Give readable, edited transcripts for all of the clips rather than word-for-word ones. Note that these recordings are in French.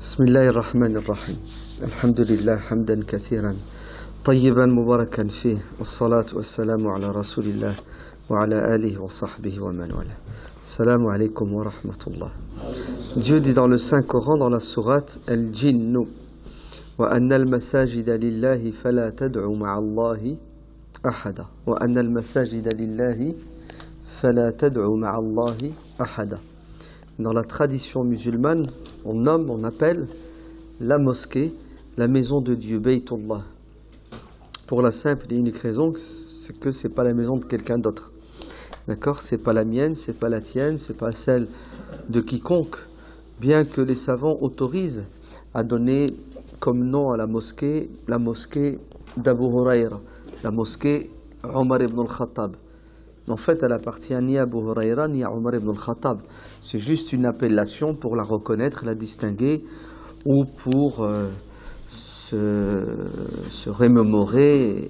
بسم الله الرحمن الرحيم الحمد لله حمدا كثيرا طيبا مباركا فيه والصلاة والسلام على رسول الله وعلى آله وصحبه ومن والاه. Salam alaykum wa rahmatullah. Dieu dit dans le Saint-Coran, dans la sourate Al-Jinnu, wa anna al-masajida lillahi fala tad'u ma'a Allahi ahada. Wa anna al-masajida lillahi fala tad'u ma'a Allahi ahada. Dans la tradition musulmane, on appelle la mosquée la maison de Dieu, Baytullah. Pour la simple et unique raison, c'est que c'est pas la maison de quelqu'un d'autre. D'accord? C'est pas la mienne, c'est pas la tienne, c'est pas celle de quiconque. Bien que les savants autorisent à donner comme nom à la mosquée d'Abu Huraira, la mosquée Omar ibn al-Khattab. En fait, elle appartient ni à Abu Huraira ni à Omar ibn al-Khattab. C'est juste une appellation pour la reconnaître, la distinguer, ou pour se remémorer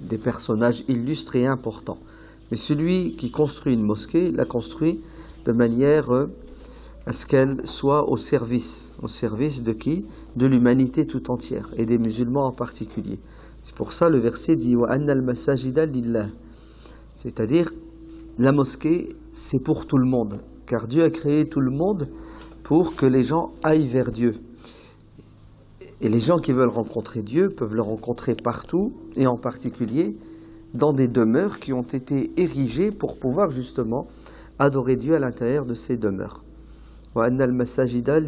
des personnages illustres et importants. Mais celui qui construit une mosquée la construit de manière à ce qu'elle soit au service de qui? De l'humanité tout entière, et des musulmans en particulier. C'est pour ça le verset dit « Wa anna al-masajida lillah ». C'est-à-dire, la mosquée, c'est pour tout le monde, car Dieu a créé tout le monde pour que les gens aillent vers Dieu. Et les gens qui veulent rencontrer Dieu peuvent le rencontrer partout, et en particulier dans des demeures qui ont été érigées pour pouvoir justement adorer Dieu à l'intérieur de ces demeures. Wa anna al-masajida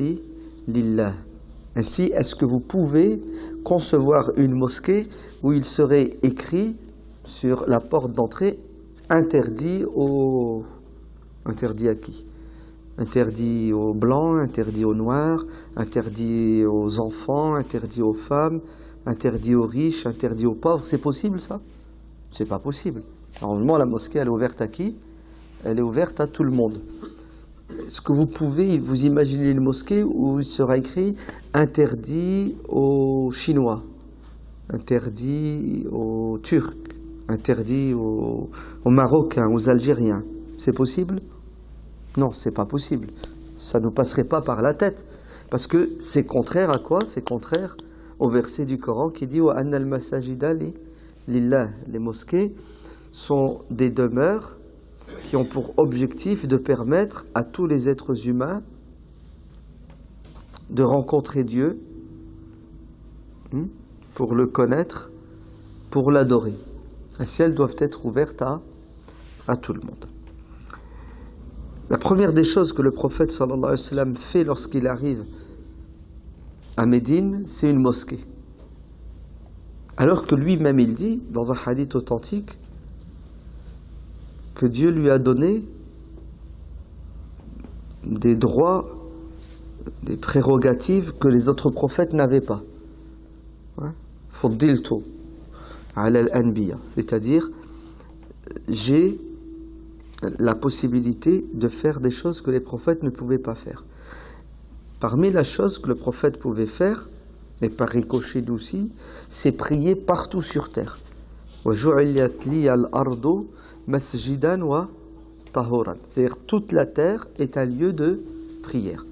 lillah. Ainsi, est-ce que vous pouvez concevoir une mosquée où il serait écrit sur la porte d'entrée interdit à qui? Interdit aux blancs, interdit aux noirs, interdit aux enfants, interdit aux femmes, interdit aux riches, interdit aux pauvres. C'est possible ça? C'est pas possible. Normalement, la mosquée, elle est ouverte à qui? Elle est ouverte à tout le monde. Est-ce que vous pouvez vous imaginer une mosquée où il sera écrit interdit aux Chinois, interdit aux Turcs, interdit aux Marocains, aux Algériens? C'est possible? Non, c'est pas possible. Ça ne nous passerait pas par la tête. Parce que c'est contraire à quoi? C'est contraire au verset du Coran qui dit wa anna al-masajida lillah. Les mosquées sont des demeures qui ont pour objectif de permettre à tous les êtres humains de rencontrer Dieu, pour le connaître, pour l'adorer. Ainsi, elles doivent être ouvertes à tout le monde. La première des choses que le prophète sallallahu alayhi wa sallam fait lorsqu'il arrive à Médine, c'est une mosquée. Alors que lui-même il dit, dans un hadith authentique, que Dieu lui a donné des droits, des prérogatives que les autres prophètes n'avaient pas. Fuddiltu ala al-anbiya, c'est-à-dire j'ai la possibilité de faire des choses que les prophètes ne pouvaient pas faire. Parmi les choses que le prophète pouvait faire, et par ricochet aussi, c'est prier partout sur terre. C'est-à-dire toute la terre est un lieu de prière.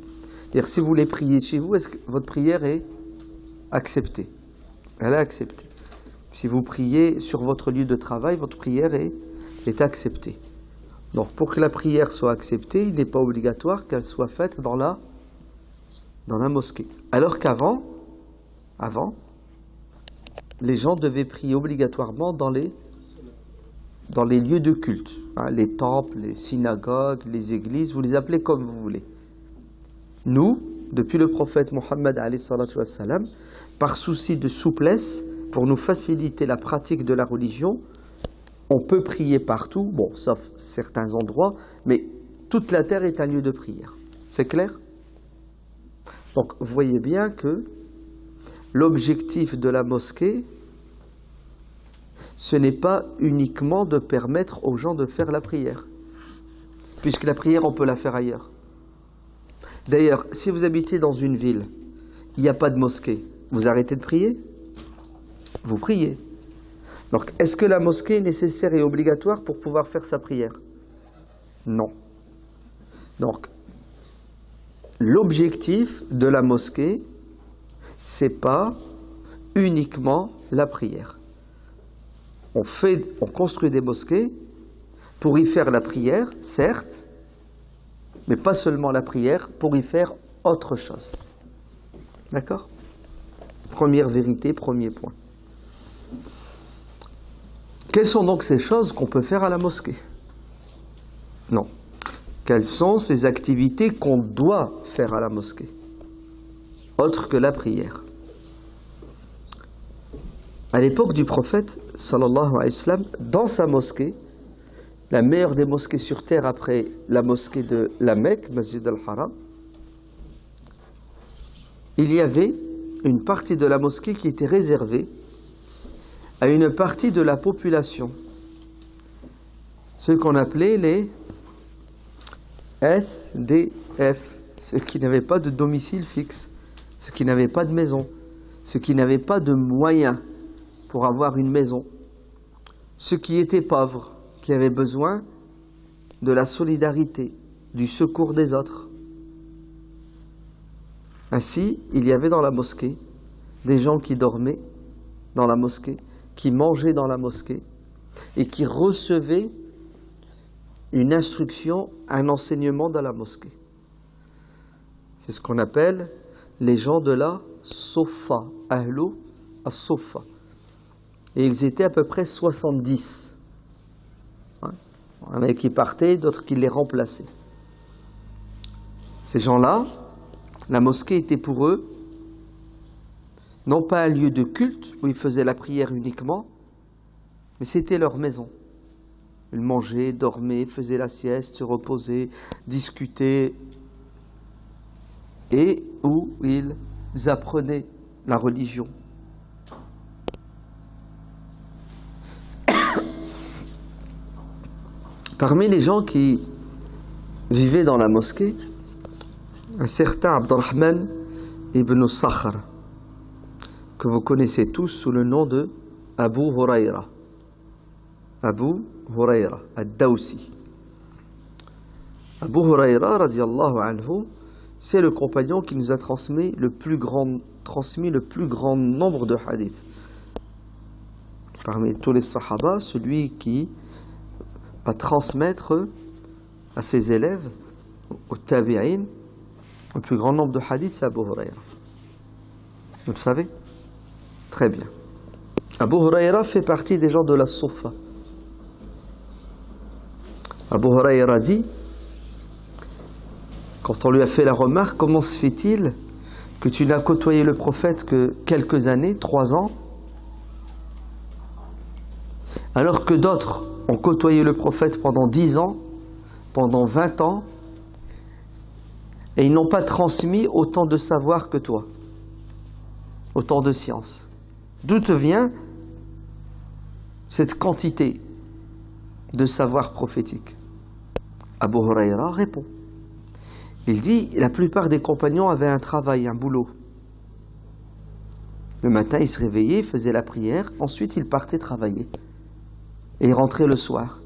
C'est-à-dire si vous voulez prier chez vous, est-ce que votre prière est acceptée? Elle est acceptée. Si vous priez sur votre lieu de travail, votre prière est acceptée. Donc pour que la prière soit acceptée, il n'est pas obligatoire qu'elle soit faite dans la mosquée. Alors qu'avant, les gens devaient prier obligatoirement dans les lieux de culte, les temples, les synagogues, les églises, vous les appelez comme vous voulez. Nous, depuis le prophète Mohammed alayhi salatu wassalam, par souci de souplesse, pour nous faciliter la pratique de la religion, on peut prier partout, bon, sauf certains endroits, mais toute la terre est un lieu de prière. C'est clair? Donc, vous voyez bien que l'objectif de la mosquée, ce n'est pas uniquement de permettre aux gens de faire la prière, puisque la prière, on peut la faire ailleurs. D'ailleurs, si vous habitez dans une ville, il n'y a pas de mosquée, vous arrêtez de prier? Vous priez. Donc, est-ce que la mosquée est nécessaire et obligatoire pour pouvoir faire sa prière? Non. Donc, l'objectif de la mosquée, c'est pas uniquement la prière. On construit des mosquées pour y faire la prière, certes, mais pas seulement la prière, pour y faire autre chose. D'accord? Première vérité, premier point. Quelles sont donc ces choses qu'on peut faire à la mosquée? Non. Quelles sont ces activités qu'on doit faire à la mosquée, autre que la prière? À l'époque du prophète, sallallahu alayhi wa sallam, dans sa mosquée, la meilleure des mosquées sur terre après la mosquée de la Mecque, Masjid al-Haram, il y avait une partie de la mosquée qui était réservée à une partie de la population, ceux qu'on appelait les SDF, ceux qui n'avaient pas de domicile fixe, ceux qui n'avaient pas de maison, ceux qui n'avaient pas de moyens pour avoir une maison, ceux qui étaient pauvres, qui avaient besoin de la solidarité, du secours des autres. Ainsi, il y avait dans la mosquée des gens qui dormaient dans la mosquée, qui mangeaient dans la mosquée et qui recevaient une instruction, un enseignement dans la mosquée. C'est ce qu'on appelle les gens de la Sofa, Ahlu as-Sofa. Et ils étaient à peu près 70. Il y en avait qui partaient, d'autres qui les remplaçaient. Ces gens-là, la mosquée était pour eux non pas un lieu de culte où ils faisaient la prière uniquement, mais c'était leur maison. Ils mangeaient, dormaient, faisaient la sieste, se reposaient, discutaient, et où ils apprenaient la religion. Parmi les gens qui vivaient dans la mosquée, un certain Abdurrahman ibn Sakhr, que vous connaissez tous sous le nom de Abu Hurayra. Abu Hurayra, ad-Dawsi. Abu Hurayra, radiyallahu anhu, c'est le compagnon qui nous a transmis le plus grand nombre de hadiths. Parmi tous les sahaba, celui qui va transmettre à ses élèves, aux tabi'in, le plus grand nombre de hadiths, c'est Abu Hurayra. Vous le savez? Très bien. Abu Hurayra fait partie des gens de la Soufa. Abu Hurayra dit, quand on lui a fait la remarque, comment se fait-il que tu n'as côtoyé le prophète que quelques années, 3 ans, alors que d'autres ont côtoyé le prophète pendant 10 ans, pendant 20 ans, et ils n'ont pas transmis autant de savoir que toi, autant de science. D'où te vient cette quantité de savoir prophétique? Abu Hurayra répond. Il dit, la plupart des compagnons avaient un travail, un boulot. Le matin, ils se réveillaient, ils faisaient la prière, ensuite ils partaient travailler. Et ils rentraient le soir.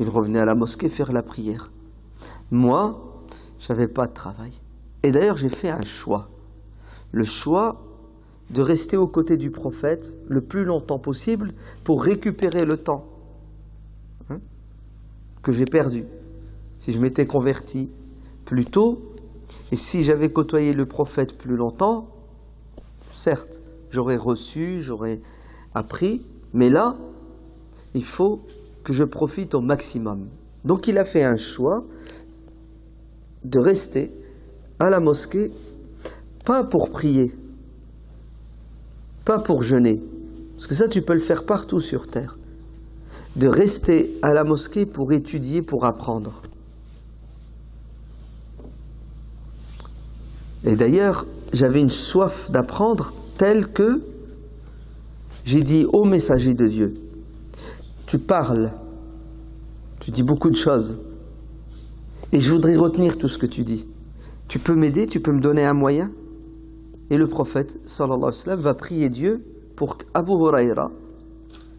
Ils revenaient à la mosquée faire la prière. Moi, je n'avais pas de travail. Et d'ailleurs, j'ai fait un choix. Le choix de rester aux côtés du prophète le plus longtemps possible pour récupérer le temps que j'ai perdu. Si je m'étais converti plus tôt, et si j'avais côtoyé le prophète plus longtemps, certes, j'aurais reçu, j'aurais appris, mais là, il faut que je profite au maximum. Donc il a fait un choix de rester à la mosquée, pas pour prier, pas pour jeûner, parce que ça tu peux le faire partout sur terre, de rester à la mosquée pour étudier, pour apprendre. Et d'ailleurs, j'avais une soif d'apprendre telle que j'ai dit ô messager de Dieu, tu parles, tu dis beaucoup de choses, et je voudrais retenir tout ce que tu dis. Tu peux m'aider, tu peux me donner un moyen? Et le prophète, sallallahu alayhi wa sallam, va prier Dieu pour qu'Abu Hurayra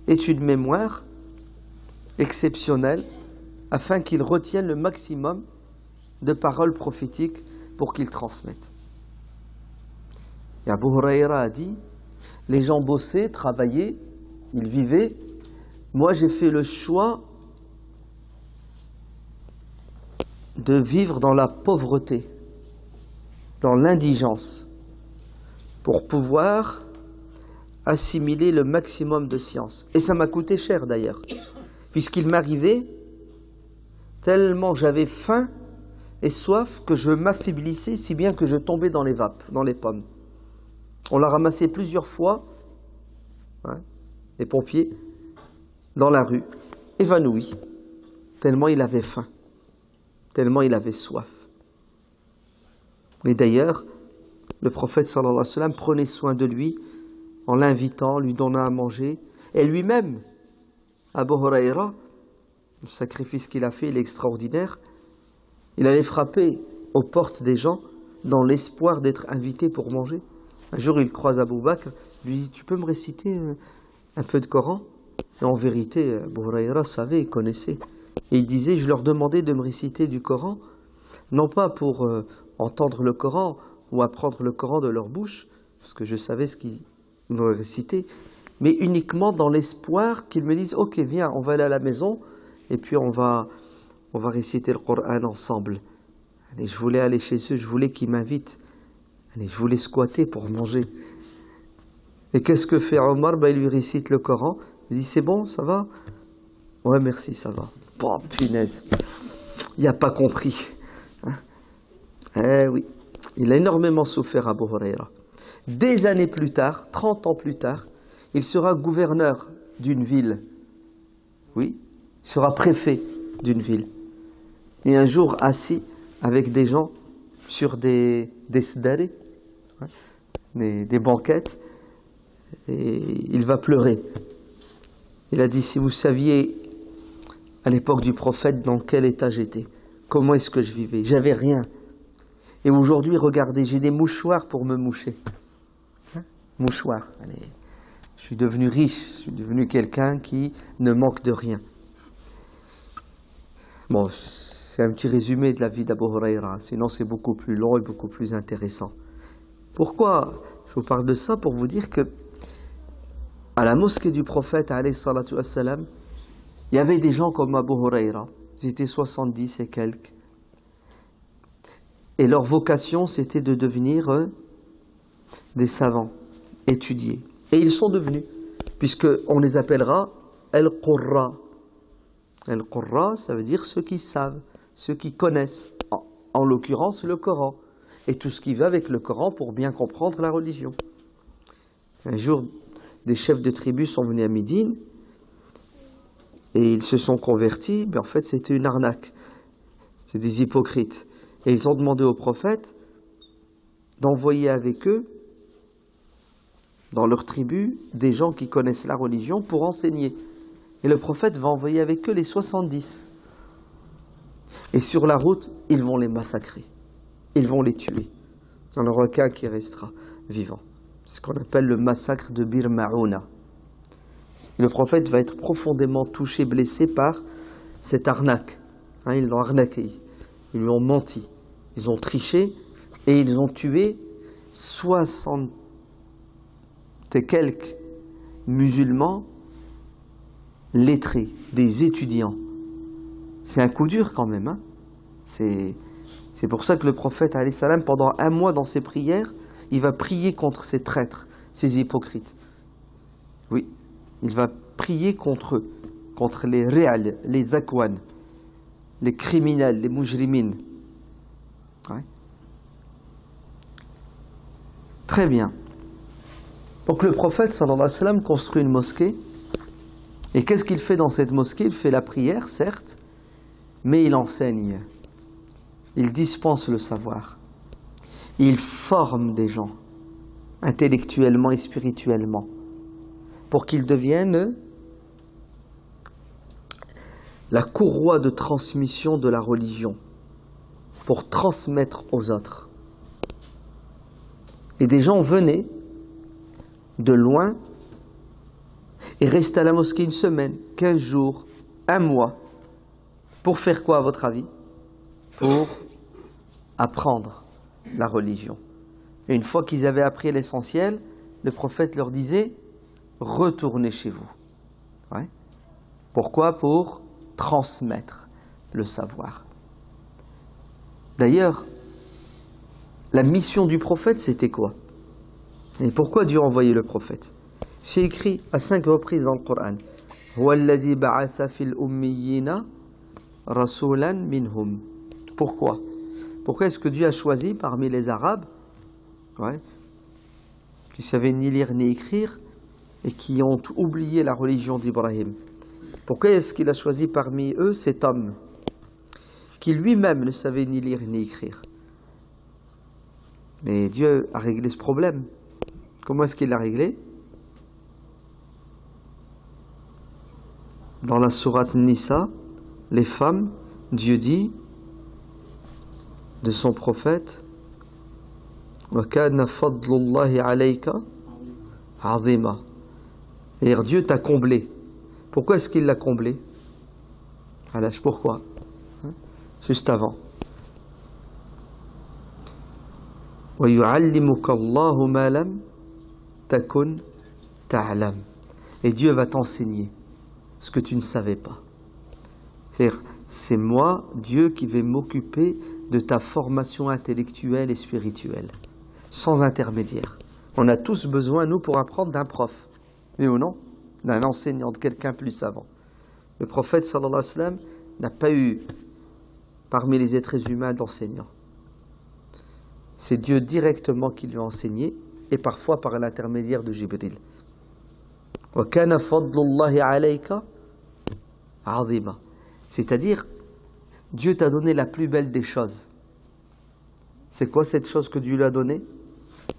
ait une mémoire exceptionnelle afin qu'il retienne le maximum de paroles prophétiques pour qu'il transmette. Et Abu Huraïra a dit, les gens bossaient, travaillaient, ils vivaient. Moi, j'ai fait le choix de vivre dans la pauvreté, dans l'indigence, pour pouvoir assimiler le maximum de science. Et ça m'a coûté cher d'ailleurs, puisqu'il m'arrivait tellement j'avais faim et soif que je m'affaiblissais si bien que je tombais dans les vapes, dans les pommes. On l'a ramassé plusieurs fois, hein, les pompiers, dans la rue, évanoui, tellement il avait faim, tellement il avait soif. Et d'ailleurs, le prophète sallallahu alayhi wa sallam prenait soin de lui en l'invitant, lui donnant à manger, et lui-même, Abu Huraïra, le sacrifice qu'il a fait, il est extraordinaire, il allait frapper aux portes des gens dans l'espoir d'être invité pour manger. Un jour, il croise Abu Bakr, lui dit, tu peux me réciter un peu de Coran? Et en vérité, Abu Huraïra savait et connaissait. Et il disait, je leur demandais de me réciter du Coran, non pas pour entendre le Coran ou apprendre le Coran de leur bouche, parce que je savais ce qu'ils m'auraient récité, mais uniquement dans l'espoir qu'ils me disent, ok, viens, on va aller à la maison, et puis on va réciter le Coran ensemble. Allez, je voulais aller chez eux, je voulais qu'ils m'invitent. Allez, je voulais squatter pour manger. Et qu'est-ce que fait Omar? Il lui récite le Coran. Il dit, c'est bon, ça va? Ouais, merci, ça va. Bon, punaise. Il n'a pas compris. Hein? Eh oui, il a énormément souffert, Abu Huraïra. Des années plus tard, 30 ans plus tard, il sera gouverneur d'une ville. Oui, il sera préfet d'une ville. Et un jour, assis avec des gens sur des sdari, des banquettes, et il va pleurer. Il a dit, si vous saviez à l'époque du prophète dans quel état j'étais, comment est-ce que je vivais, j'avais rien. Et aujourd'hui, regardez, j'ai des mouchoirs pour me moucher. Mouchoirs. Allez, je suis devenu riche, je suis devenu quelqu'un qui ne manque de rien. Bon, c'est un petit résumé de la vie d'Abu Huraïra, sinon c'est beaucoup plus long et beaucoup plus intéressant. Pourquoi je vous parle de ça? Pour vous dire que à la mosquée du prophète, alayhi salatu wassalam, il y avait des gens comme Abu Huraïra, ils étaient 70 et quelques, et leur vocation c'était de devenir des savants, étudier. Et ils sont devenus, puisqu'on les appellera Al-Qurra. Al-Qurra, ça veut dire ceux qui savent, ceux qui connaissent, en l'occurrence le Coran, et tout ce qui va avec le Coran pour bien comprendre la religion. Un jour, des chefs de tribu sont venus à Médine, et ils se sont convertis, mais en fait c'était une arnaque, c'était des hypocrites. Et ils ont demandé au prophète d'envoyer avec eux, dans leur tribu, des gens qui connaissent la religion pour enseigner. Et le prophète va envoyer avec eux les 70. Et sur la route, ils vont les massacrer. Ils vont les tuer. Il n'y en aura qu'un qui restera vivant. C'est ce qu'on appelle le massacre de Bir Maouna. Le prophète va être profondément touché, blessé par cette arnaque. Hein, ils l'ont arnaqué. Ils lui ont menti. Ils ont triché et ils ont tué 60 et quelques musulmans lettrés, des étudiants. C'est un coup dur quand même. Hein. C'est pour ça que le prophète, alayhi salam, pendant un mois dans ses prières, il va prier contre ces traîtres, ces hypocrites. Oui, il va prier contre eux, contre les réals, les akwan, les criminels, les mujrimines. Ouais. Très bien. Donc le prophète, sallallahu alayhi wa sallam, construit une mosquée. Et qu'est-ce qu'il fait dans cette mosquée? Il fait la prière, certes, mais il enseigne. Il dispense le savoir. Il forme des gens, intellectuellement et spirituellement, pour qu'ils deviennent la courroie de transmission de la religion, pour transmettre aux autres. Et des gens venaient de loin et restaient à la mosquée une semaine, 15 jours, un mois. Pour faire quoi à votre avis? Pour apprendre la religion. Et une fois qu'ils avaient appris l'essentiel, le prophète leur disait « Retournez chez vous ». Ouais. Pourquoi? Pour transmettre le savoir. D'ailleurs, la mission du prophète, c'était quoi? Et pourquoi Dieu a envoyé le prophète? C'est écrit à 5 reprises dans le Coran. Huwa alladhi ba'atha fil ummiyina rasulan minhum. Pourquoi? Pourquoi est-ce que Dieu a choisi parmi les Arabes, qui ne savaient ni lire ni écrire et qui ont oublié la religion d'Ibrahim? Pourquoi est-ce qu'il a choisi parmi eux cet homme qui lui-même ne savait ni lire ni écrire? Mais Dieu a réglé ce problème. Comment est-ce qu'il l'a réglé? Dans la sourate Nisa, les femmes, Dieu dit de son prophète wa kana fadlullahi alayka azima. Et Dieu t'a comblé. Pourquoi est-ce qu'il l'a comblé? Pourquoi? Juste avant. Wa yu'allimuka Allahu ma lam takun ta'lam. Et Dieu va t'enseigner ce que tu ne savais pas. C'est-à-dire, c'est moi, Dieu, qui vais m'occuper de ta formation intellectuelle et spirituelle, sans intermédiaire. On a tous besoin, nous, pour apprendre d'un prof, oui ou non? D'un enseignant, de quelqu'un plus savant. Le prophète, sallallahu alayhi wa sallam, n'a pas eu, parmi les êtres humains, d'enseignant. C'est Dieu directement qui lui a enseigné, et parfois par l'intermédiaire de Jibril. Wa kana fadlullahi alayka azima. C'est-à-dire, Dieu t'a donné la plus belle des choses. C'est quoi cette chose que Dieu lui a donnée?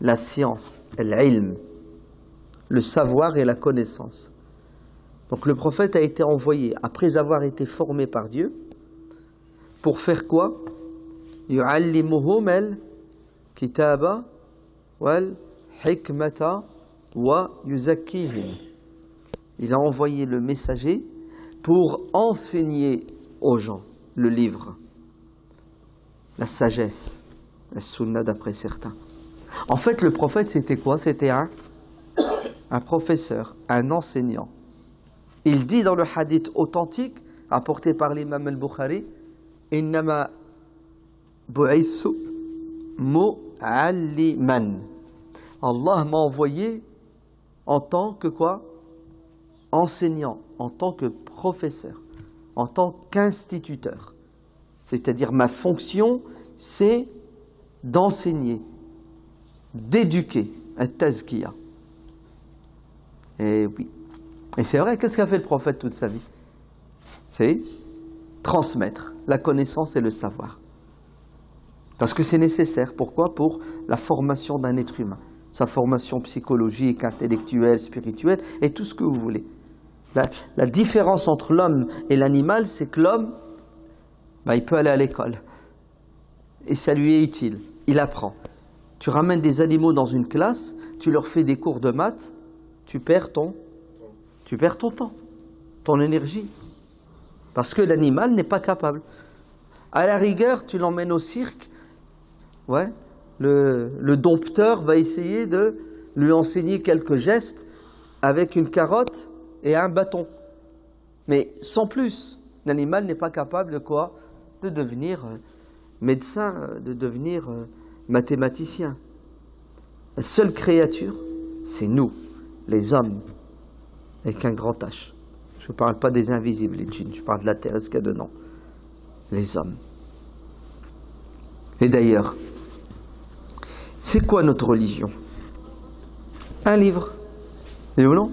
La science, l'ilm, le savoir et la connaissance. Donc le prophète a été envoyé, après avoir été formé par Dieu, pour faire quoi? Yu'allimuhum al-kitaba wal-hikmata wa yuzakkihim. Il a envoyé le messager pour enseigner aux gens le livre, la sagesse, la sunna d'après certains. En fait, le prophète, c'était quoi? C'était un professeur, un enseignant. Il dit dans le hadith authentique, apporté par l'imam al-Bukhari, « Innama bu'issu mu'alliman » Allah m'a envoyé en tant que quoi? Enseignant, en tant que professeur, en tant qu'instituteur. C'est-à-dire ma fonction, c'est d'enseigner, d'éduquer, at-tazkiya. Et oui. Et c'est vrai, qu'est-ce qu'a fait le prophète toute sa vie? C'est transmettre la connaissance et le savoir. Parce que c'est nécessaire. Pourquoi? Pour la formation d'un être humain. Sa formation psychologique, intellectuelle, spirituelle, et tout ce que vous voulez. La différence entre l'homme et l'animal, c'est que l'homme, il peut aller à l'école. Et ça lui est utile. Il apprend. Tu ramènes des animaux dans une classe, tu leur fais des cours de maths, tu perds ton temps, ton énergie. Parce que l'animal n'est pas capable. À la rigueur, tu l'emmènes au cirque, le dompteur va essayer de lui enseigner quelques gestes avec une carotte et un bâton. Mais sans plus. L'animal n'est pas capable de quoi? De devenir médecin, de devenir mathématicien. La seule créature, c'est nous, les hommes, avec un grand H. Je ne parle pas des invisibles, les djinns, je parle de la terre, ce qu'il y a dedans. Les hommes. Et d'ailleurs, c'est quoi notre religion? Un livre. Et ou non?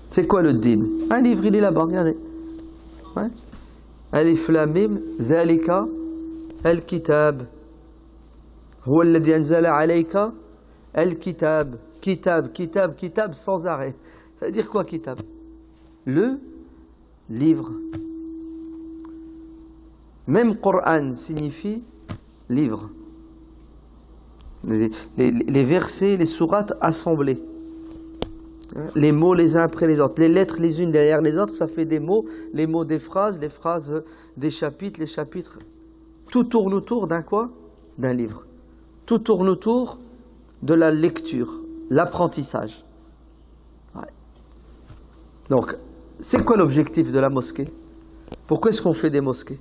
C'est quoi le din? Un livre, il est là-bas, regardez. Alif lam mim, zalika al-kitab. Huwa alladhi anzala alayka al-kitab. Kitab, kitab, kitab, sans arrêt. Ça veut dire quoi, kitab? Le livre. Même Coran signifie livre. Les versets, les sourates assemblés. Les mots les uns après les autres. Les lettres les unes derrière les autres, ça fait des mots. Les mots des phrases, les phrases des chapitres, les chapitres. Tout tourne autour d'un quoi? D'un livre. Tout tourne autour de la lecture, l'apprentissage. Ouais. Donc, c'est quoi l'objectif de la mosquée? Pourquoi est-ce qu'on fait des mosquées?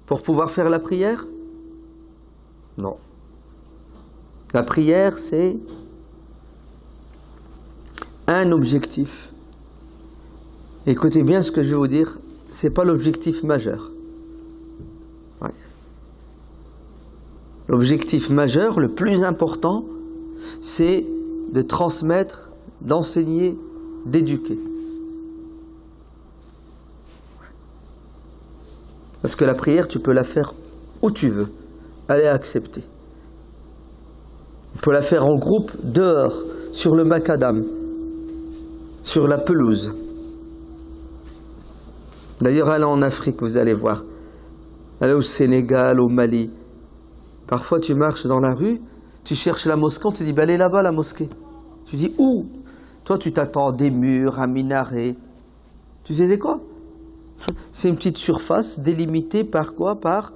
Pour pouvoir faire la prière? Non. La prière, c'est un objectif. Écoutez bien ce que je vais vous dire, ce n'est pas l'objectif majeur. Ouais. L'objectif majeur, le plus important, c'est de transmettre, d'enseigner, d'éduquer. Parce que la prière, tu peux la faire où tu veux. Elle est acceptée. Tu peux la faire en groupe, dehors, sur le macadam, sur la pelouse. D'ailleurs, allez en Afrique, vous allez voir. Allez au Sénégal, au Mali. Parfois, tu marches dans la rue, tu cherches la mosquée, on te dit, bah, elle est là-bas, la mosquée. Tu dis, où? Toi, tu t'attends des murs, un minaret. Tu sais c'est quoi? C'est une petite surface délimitée par quoi? Par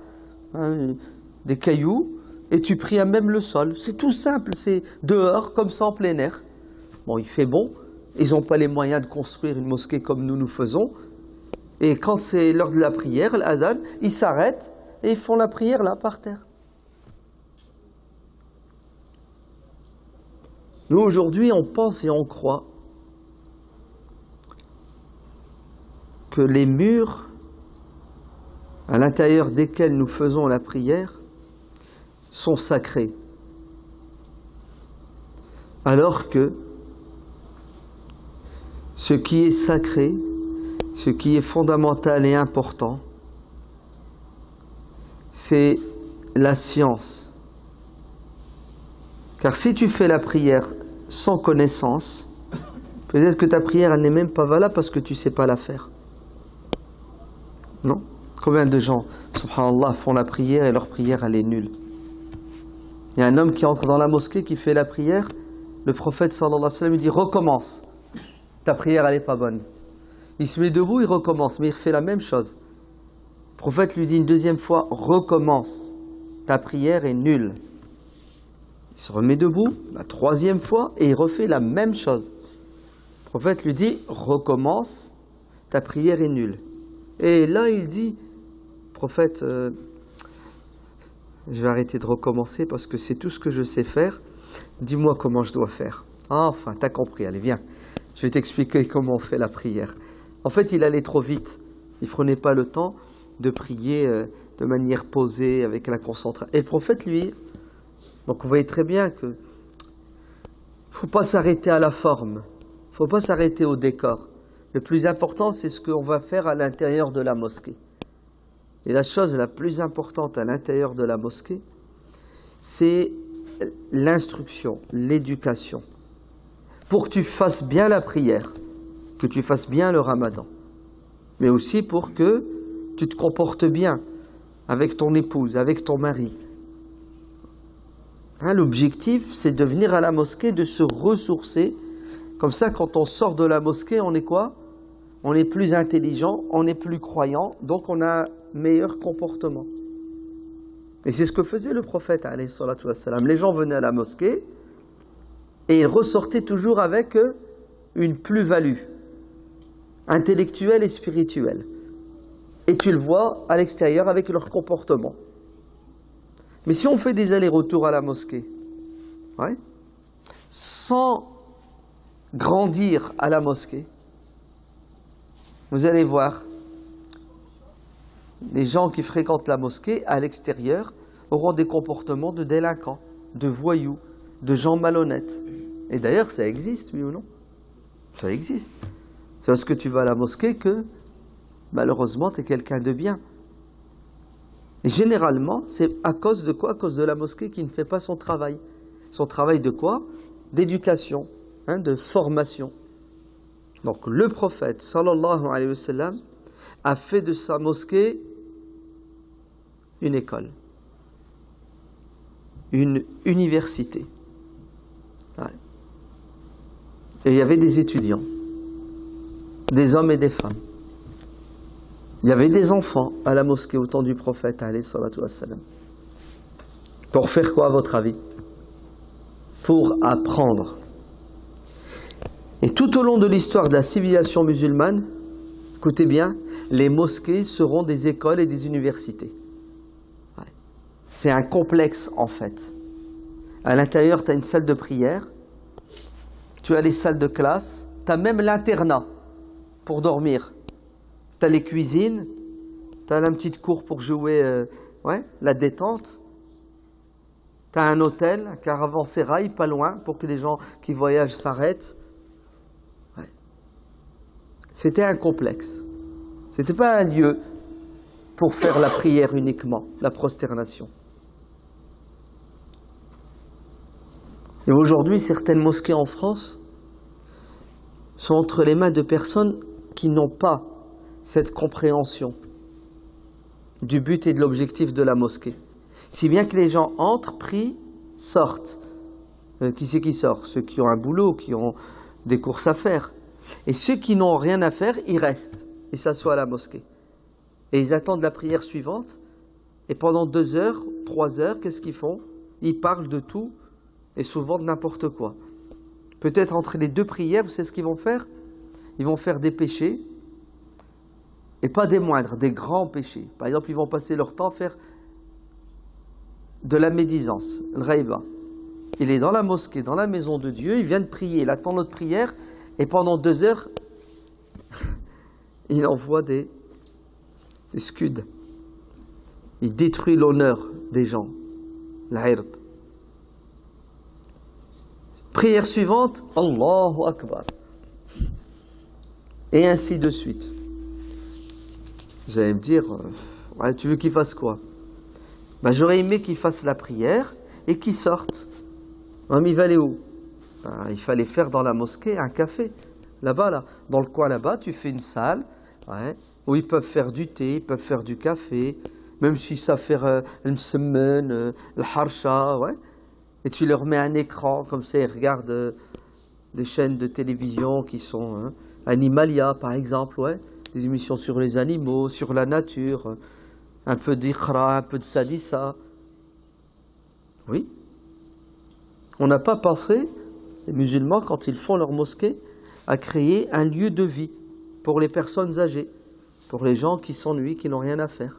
des cailloux, et tu pries à même le sol. C'est tout simple, c'est dehors, comme ça, en plein air. Bon, il fait bon, ils n'ont pas les moyens de construire une mosquée comme nous faisons. Et quand c'est l'heure de la prière, l'adhan, ils s'arrêtent et ils font la prière là, par terre. Nous, aujourd'hui, on pense et on croit que les murs à l'intérieur desquels nous faisons la prière sont sacrés. Alors que ce qui est sacré, ce qui est fondamental et important, c'est la science. Car si tu fais la prière sans connaissance, peut-être que ta prière elle n'est même pas valable parce que tu ne sais pas la faire. Non? Combien de gens, subhanallah, font la prière et leur prière elle est nulle? Il y a un homme qui entre dans la mosquée, qui fait la prière, le prophète sallallahu alayhi wa sallam lui dit recommence, ta prière elle n'est pas bonne. Il se met debout, il recommence, mais il refait la même chose. Le prophète lui dit une deuxième fois recommence, ta prière est nulle. Il se remet debout la troisième fois et il refait la même chose. Le prophète lui dit recommence, ta prière est nulle. Et là il dit prophète, je vais arrêter de recommencer parce que c'est tout ce que je sais faire. Dis-moi comment je dois faire. Ah, enfin, t'as compris, allez viens. Je vais t'expliquer comment on fait la prière. En fait, il allait trop vite. Il ne prenait pas le temps de prier de manière posée, avec la concentration. Et le prophète, lui, donc vous voyez très bien que il ne faut pas s'arrêter à la forme. Il ne faut pas s'arrêter au décor. Le plus important, c'est ce qu'on va faire à l'intérieur de la mosquée. Et la chose la plus importante à l'intérieur de la mosquée, c'est l'instruction, l'éducation. Pour que tu fasses bien la prière, que tu fasses bien le ramadan, mais aussi pour que tu te comportes bien avec ton épouse, avec ton mari. Hein, l'objectif, c'est de venir à la mosquée, de se ressourcer. Comme ça, quand on sort de la mosquée, on est quoi? On est plus intelligent, on est plus croyant, donc on a un meilleur comportement. Et c'est ce que faisait le prophète, alayhi salatu wassalam. Les gens venaient à la mosquée et ils ressortaient toujours avec une plus-value intellectuelle et spirituelle. Et tu le vois à l'extérieur avec leur comportement. Mais si on fait des allers-retours à la mosquée, ouais, sans grandir à la mosquée, vous allez voir, les gens qui fréquentent la mosquée à l'extérieur auront des comportements de délinquants, de voyous, de gens malhonnêtes. Et d'ailleurs, ça existe, oui ou non? Ça existe. C'est parce que tu vas à la mosquée que, malheureusement, tu es quelqu'un de bien. Et généralement, c'est à cause de quoi? À cause de la mosquée qui ne fait pas son travail. Son travail de quoi? D'éducation, hein, de formation. Donc le prophète, sallallahu alayhi wa sallam, a fait de sa mosquée une école, une université. Ouais. Et il y avait des étudiants, des hommes et des femmes. Il y avait des enfants à la mosquée au temps du prophète, alayhi salatu wassalam. Pour faire quoi, à votre avis? pour apprendre. Et tout au long de l'histoire de la civilisation musulmane, écoutez bien, les mosquées seront des écoles et des universités. Ouais. C'est un complexe en fait. À l'intérieur, tu as une salle de prière, tu as les salles de classe, tu as même l'internat pour dormir. Tu as les cuisines, tu as la petite cour pour jouer la détente. Tu as un hôtel, un caravansérail pas loin pour que les gens qui voyagent s'arrêtent. Ouais. C'était un complexe. Ce n'était pas un lieu pour faire la prière uniquement, la prosternation. Et aujourd'hui, certaines mosquées en France sont entre les mains de personnes qui n'ont pas cette compréhension du but et de l'objectif de la mosquée. Si bien que les gens entrent, prient, sortent. Qui c'est qui sort? Ceux qui ont un boulot, qui ont des courses à faire. Et ceux qui n'ont rien à faire, ils restent et s'assoient à la mosquée. Et ils attendent la prière suivante. Et pendant 2 heures, 3 heures, qu'est-ce qu'ils font? Ils parlent de tout et souvent de n'importe quoi. Peut-être entre les 2 prières, vous savez ce qu'ils vont faire? Ils vont faire des péchés, et pas des moindres, des grands péchés. Par exemple, ils vont passer leur temps à faire de la médisance, le raïba. Il est dans la mosquée, dans la maison de Dieu, il vient de prier, il attend notre prière, et pendant 2 heures, il envoie des scuds. Il détruit l'honneur des gens, l'ird. Prière suivante, Allahu Akbar. Et ainsi de suite. Vous allez me dire, tu veux qu'il fasse quoi? J'aurais aimé qu'il fasse la prière et qu'il sorte. Mais il va aller où? Il fallait faire dans la mosquée un café. Là-bas, là, dans le coin là-bas, tu fais une salle où ils peuvent faire du thé, ils peuvent faire du café, même s'ils savent faire le msemmen, le harsha, et tu leur mets un écran, comme ça ils regardent des chaînes de télévision qui sont Animalia par exemple, des émissions sur les animaux, sur la nature, un peu d'Iqra, un peu de Sadissa. Oui. On n'a pas pensé, les musulmans, quand ils font leur mosquée, à créer un lieu de vie pour les personnes âgées, pour les gens qui s'ennuient, qui n'ont rien à faire.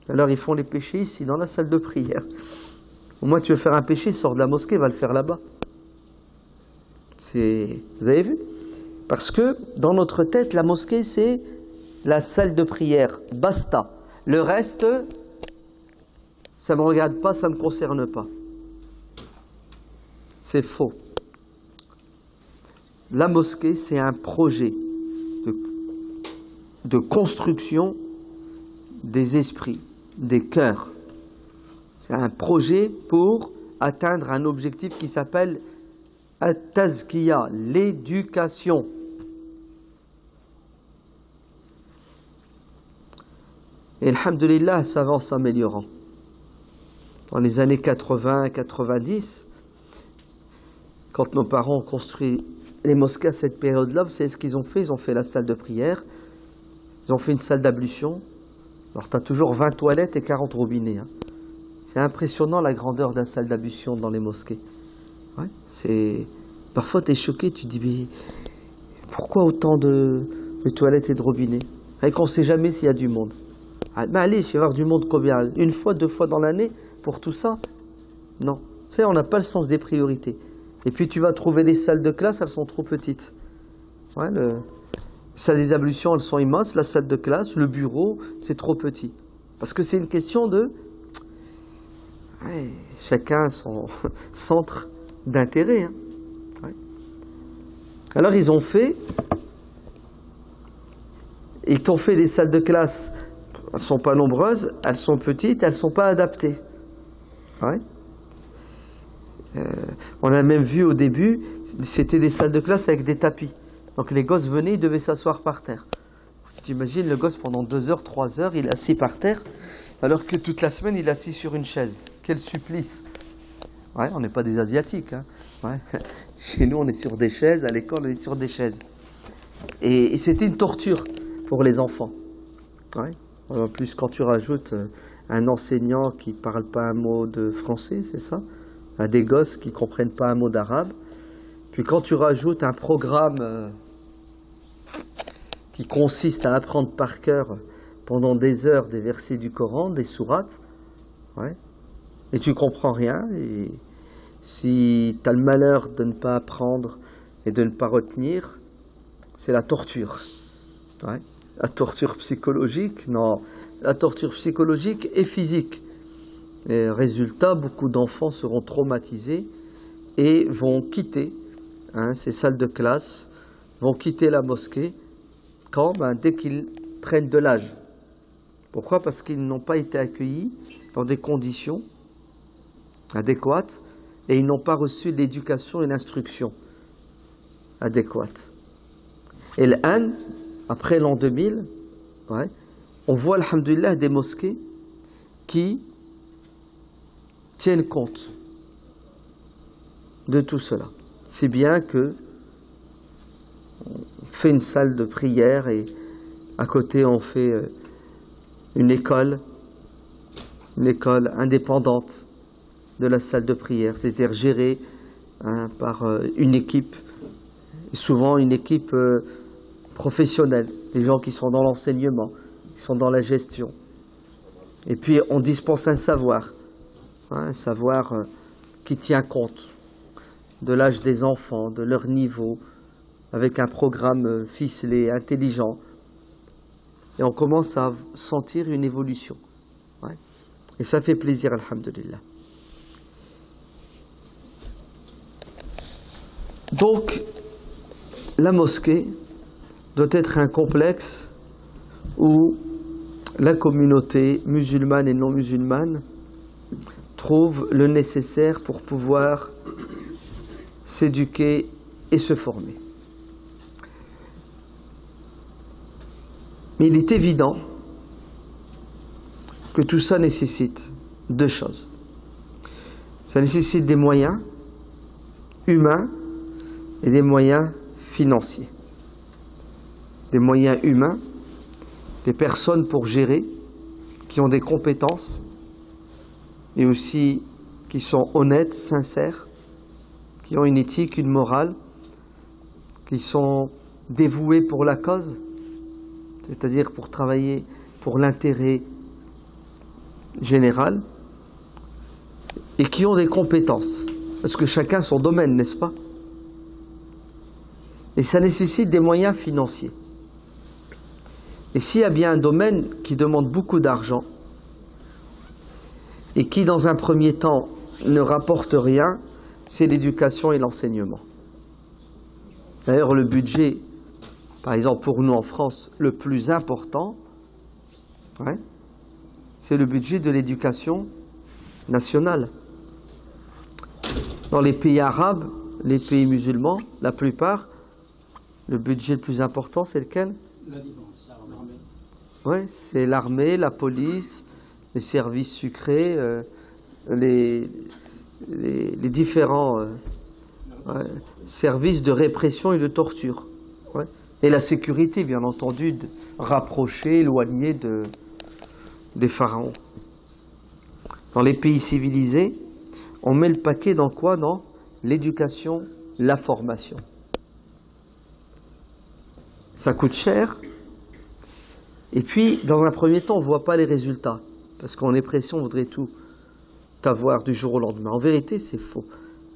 Alors ils font les péchés ici, dans la salle de prière. Au moins tu veux faire un péché, sors de la mosquée, va le faire là-bas. Vous avez vu? Parce que dans notre tête, la mosquée, c'est la salle de prière. Basta. Le reste, ça ne me regarde pas, ça ne me concerne pas. C'est faux. La mosquée, c'est un projet de construction des esprits, des cœurs. C'est un projet pour atteindre un objectif qui s'appelle at-tazkiya, l'éducation. Et alhamdoulilah, ça va en s'améliorant. Dans les années 80-90, quand nos parents ont construit les mosquées à cette période-là, vous savez ce qu'ils ont fait? Ils ont fait la salle de prière, ils ont fait une salle d'ablution. Alors tu as toujours 20 toilettes et 40 robinets. C'est impressionnant la grandeur d'une salle d'ablution dans les mosquées. Parfois tu es choqué, tu te dis mais pourquoi autant de toilettes et de robinets? Et qu'on ne sait jamais s'il y a du monde. Mais allez, je vais voir du monde combien? 1 fois, 2 fois dans l'année pour tout ça? Non. Tu sais, on n'a pas le sens des priorités. Et puis tu vas trouver les salles de classe, elles sont trop petites. Les salles des ablutions, elles sont immenses. La salle de classe, le bureau, c'est trop petit. Parce que c'est une question de... chacun a son centre d'intérêt. Alors ils ont fait... Ils t'ont fait des salles de classe. Elles ne sont pas nombreuses, elles sont petites, elles ne sont pas adaptées. On a même vu au début, c'était des salles de classe avec des tapis. Donc les gosses venaient, ils devaient s'asseoir par terre. Tu imagines le gosse pendant 2 heures, 3 heures, il est assis par terre, alors que toute la semaine il est assis sur une chaise. Quel supplice! On n'est pas des Asiatiques. Chez nous on est sur des chaises, à l'école on est sur des chaises. Et c'était une torture pour les enfants. En plus, quand tu rajoutes un enseignant qui ne parle pas un mot de français, c'est ça? à des gosses qui ne comprennent pas un mot d'arabe. Puis quand tu rajoutes un programme qui consiste à apprendre par cœur pendant des heures des versets du Coran, des sourates, ouais, et tu comprends rien, et si tu as le malheur de ne pas apprendre et de ne pas retenir, c'est la torture. Ouais. La torture psychologique, non, la torture psychologique et physique. Et résultat, beaucoup d'enfants seront traumatisés et vont quitter ces salles de classe, vont quitter la mosquée quand dès qu'ils prennent de l'âge. Pourquoi? Parce qu'ils n'ont pas été accueillis dans des conditions adéquates et ils n'ont pas reçu l'éducation et l'instruction adéquates. Et l'an, après l'an 2000, ouais, on voit, alhamdoulilah, des mosquées qui tiennent compte de tout cela. C'est bien que on fait une salle de prière et à côté on fait une école indépendante de la salle de prière, c'est-à-dire gérée par une équipe, souvent une équipe professionnelle, des gens qui sont dans l'enseignement, qui sont dans la gestion. Et puis on dispense un savoir qui tient compte de l'âge des enfants, de leur niveau, avec un programme ficelé, intelligent. Et on commence à sentir une évolution. Ouais. Et ça fait plaisir, alhamdulillah. Donc, la mosquée doit être un complexe où la communauté musulmane et non musulmane trouve le nécessaire pour pouvoir s'éduquer et se former. Mais il est évident que tout ça nécessite deux choses. Ça nécessite des moyens humains et des moyens financiers. Des moyens humains, des personnes pour gérer, qui ont des compétences, et aussi qui sont honnêtes, sincères, qui ont une éthique, une morale, qui sont dévoués pour la cause, c'est-à-dire pour travailler pour l'intérêt général, et qui ont des compétences, parce que chacun son domaine, n'est-ce pas? Et ça nécessite des moyens financiers. Et s'il y a bien un domaine qui demande beaucoup d'argent, et qui dans un premier temps ne rapporte rien, c'est l'éducation et l'enseignement. D'ailleurs, le budget, par exemple pour nous en France, le plus important, c'est le budget de l'éducation nationale. Dans les pays arabes, les pays musulmans, la plupart, le budget le plus important, c'est lequel? La défense, l'armée. Oui, c'est l'armée, la police, les services sucrés, les différents services de répression et de torture. Ouais. Et la sécurité, bien entendu, rapprochée, éloignée des pharaons. Dans les pays civilisés, on met le paquet dans quoi? Dans l'éducation, la formation. Ça coûte cher. Et puis, dans un premier temps, on ne voit pas les résultats. Parce qu'on est pressé, on voudrait tout avoir du jour au lendemain. En vérité, c'est faux.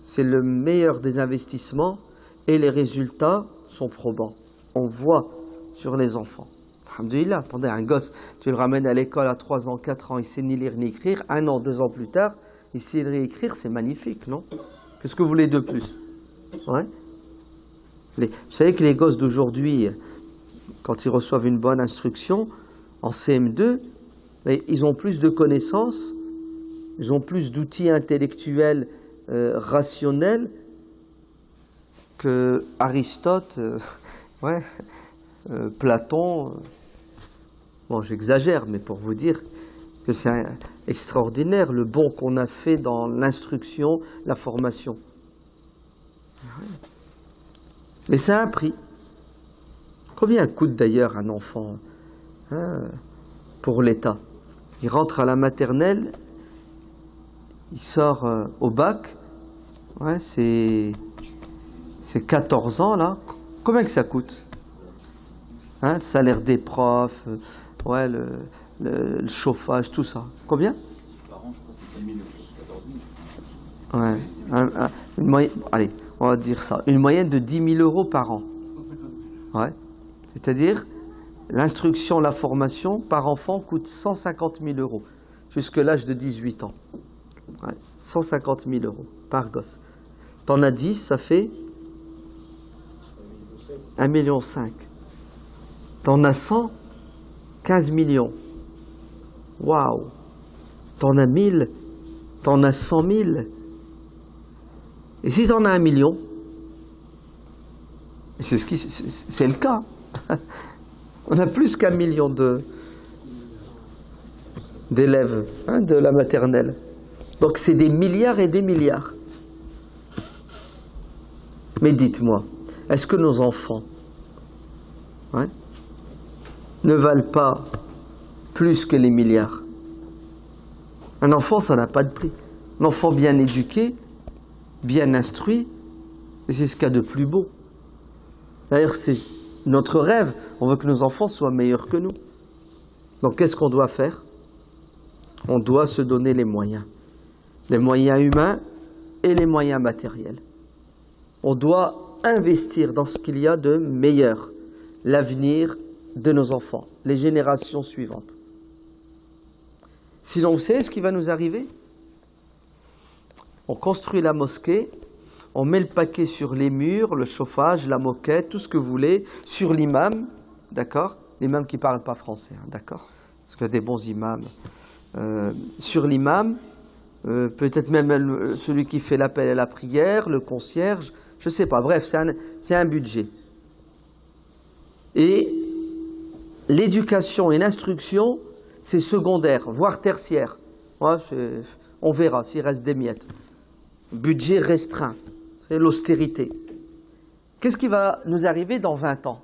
C'est le meilleur des investissements et les résultats sont probants. On voit sur les enfants. Alhamdulillah, attendez, un gosse, tu le ramènes à l'école à 3 ans, 4 ans, il ne sait ni lire ni écrire. 1 an, 2 ans plus tard, il sait lire et écrire, c'est magnifique, non? Qu'est-ce que vous voulez de plus? Ouais. Vous savez que les gosses d'aujourd'hui, quand ils reçoivent une bonne instruction, en CM2, ils ont plus de connaissances, ils ont plus d'outils intellectuels rationnels que Aristote, Platon. Bon, j'exagère, mais pour vous dire que c'est extraordinaire le bond qu'on a fait dans l'instruction, la formation. Mais ça a un prix. Combien coûte d'ailleurs un enfant pour l'État? Il rentre à la maternelle, il sort au bac, Ouais, c'est 14 ans, là. Combien que ça coûte? Hein, le salaire des profs, ouais, le chauffage, tout ça. Combien? Par an, je crois que c'est 10 000 euros, 14 000. Ouais. Allez, on va dire ça. Une moyenne de 10 000 euros par an. Ouais. C'est-à-dire, l'instruction, la formation par enfant coûte 150 000 euros jusqu'à l'âge de 18 ans. Ouais. 150 000 euros par gosse. T'en as 10, ça fait 1,5 million. T'en as 100, 15 millions. Waouh! T'en as 1000, t'en as 100 000. Et si t'en as 1 million, c'est le cas. On a plus qu'1 million d'élèves, hein, de la maternelle. Donc c'est des milliards et des milliards. Mais dites-moi, est-ce que nos enfants, ouais, ne valent pas plus que les milliards? Un enfant, ça n'a pas de prix. Un enfant bien éduqué, bien instruit, c'est ce qu'il y a de plus beau. D'ailleurs, c'est notre rêve. On veut que nos enfants soient meilleurs que nous. Donc, qu'est-ce qu'on doit faire? On doit se donner les moyens humains et les moyens matériels. On doit investir dans ce qu'il y a de meilleur, l'avenir de nos enfants, les générations suivantes. Sinon, vous savez ce qui va nous arriver? On construit la mosquée, on met le paquet sur les murs, le chauffage, la moquette, tout ce que vous voulez, sur l'imam, d'accord? L'imam qui ne parle pas français, hein, d'accord? Parce qu'il y a des bons imams. Sur l'imam, peut-être même celui qui fait l'appel à la prière, le concierge, je ne sais pas, bref, c'est un budget. Et l'éducation et l'instruction, c'est secondaire, voire tertiaire. Ouais, on verra s'il reste des miettes. Budget restreint, c'est l'austérité. Qu'est-ce qui va nous arriver dans 20 ans?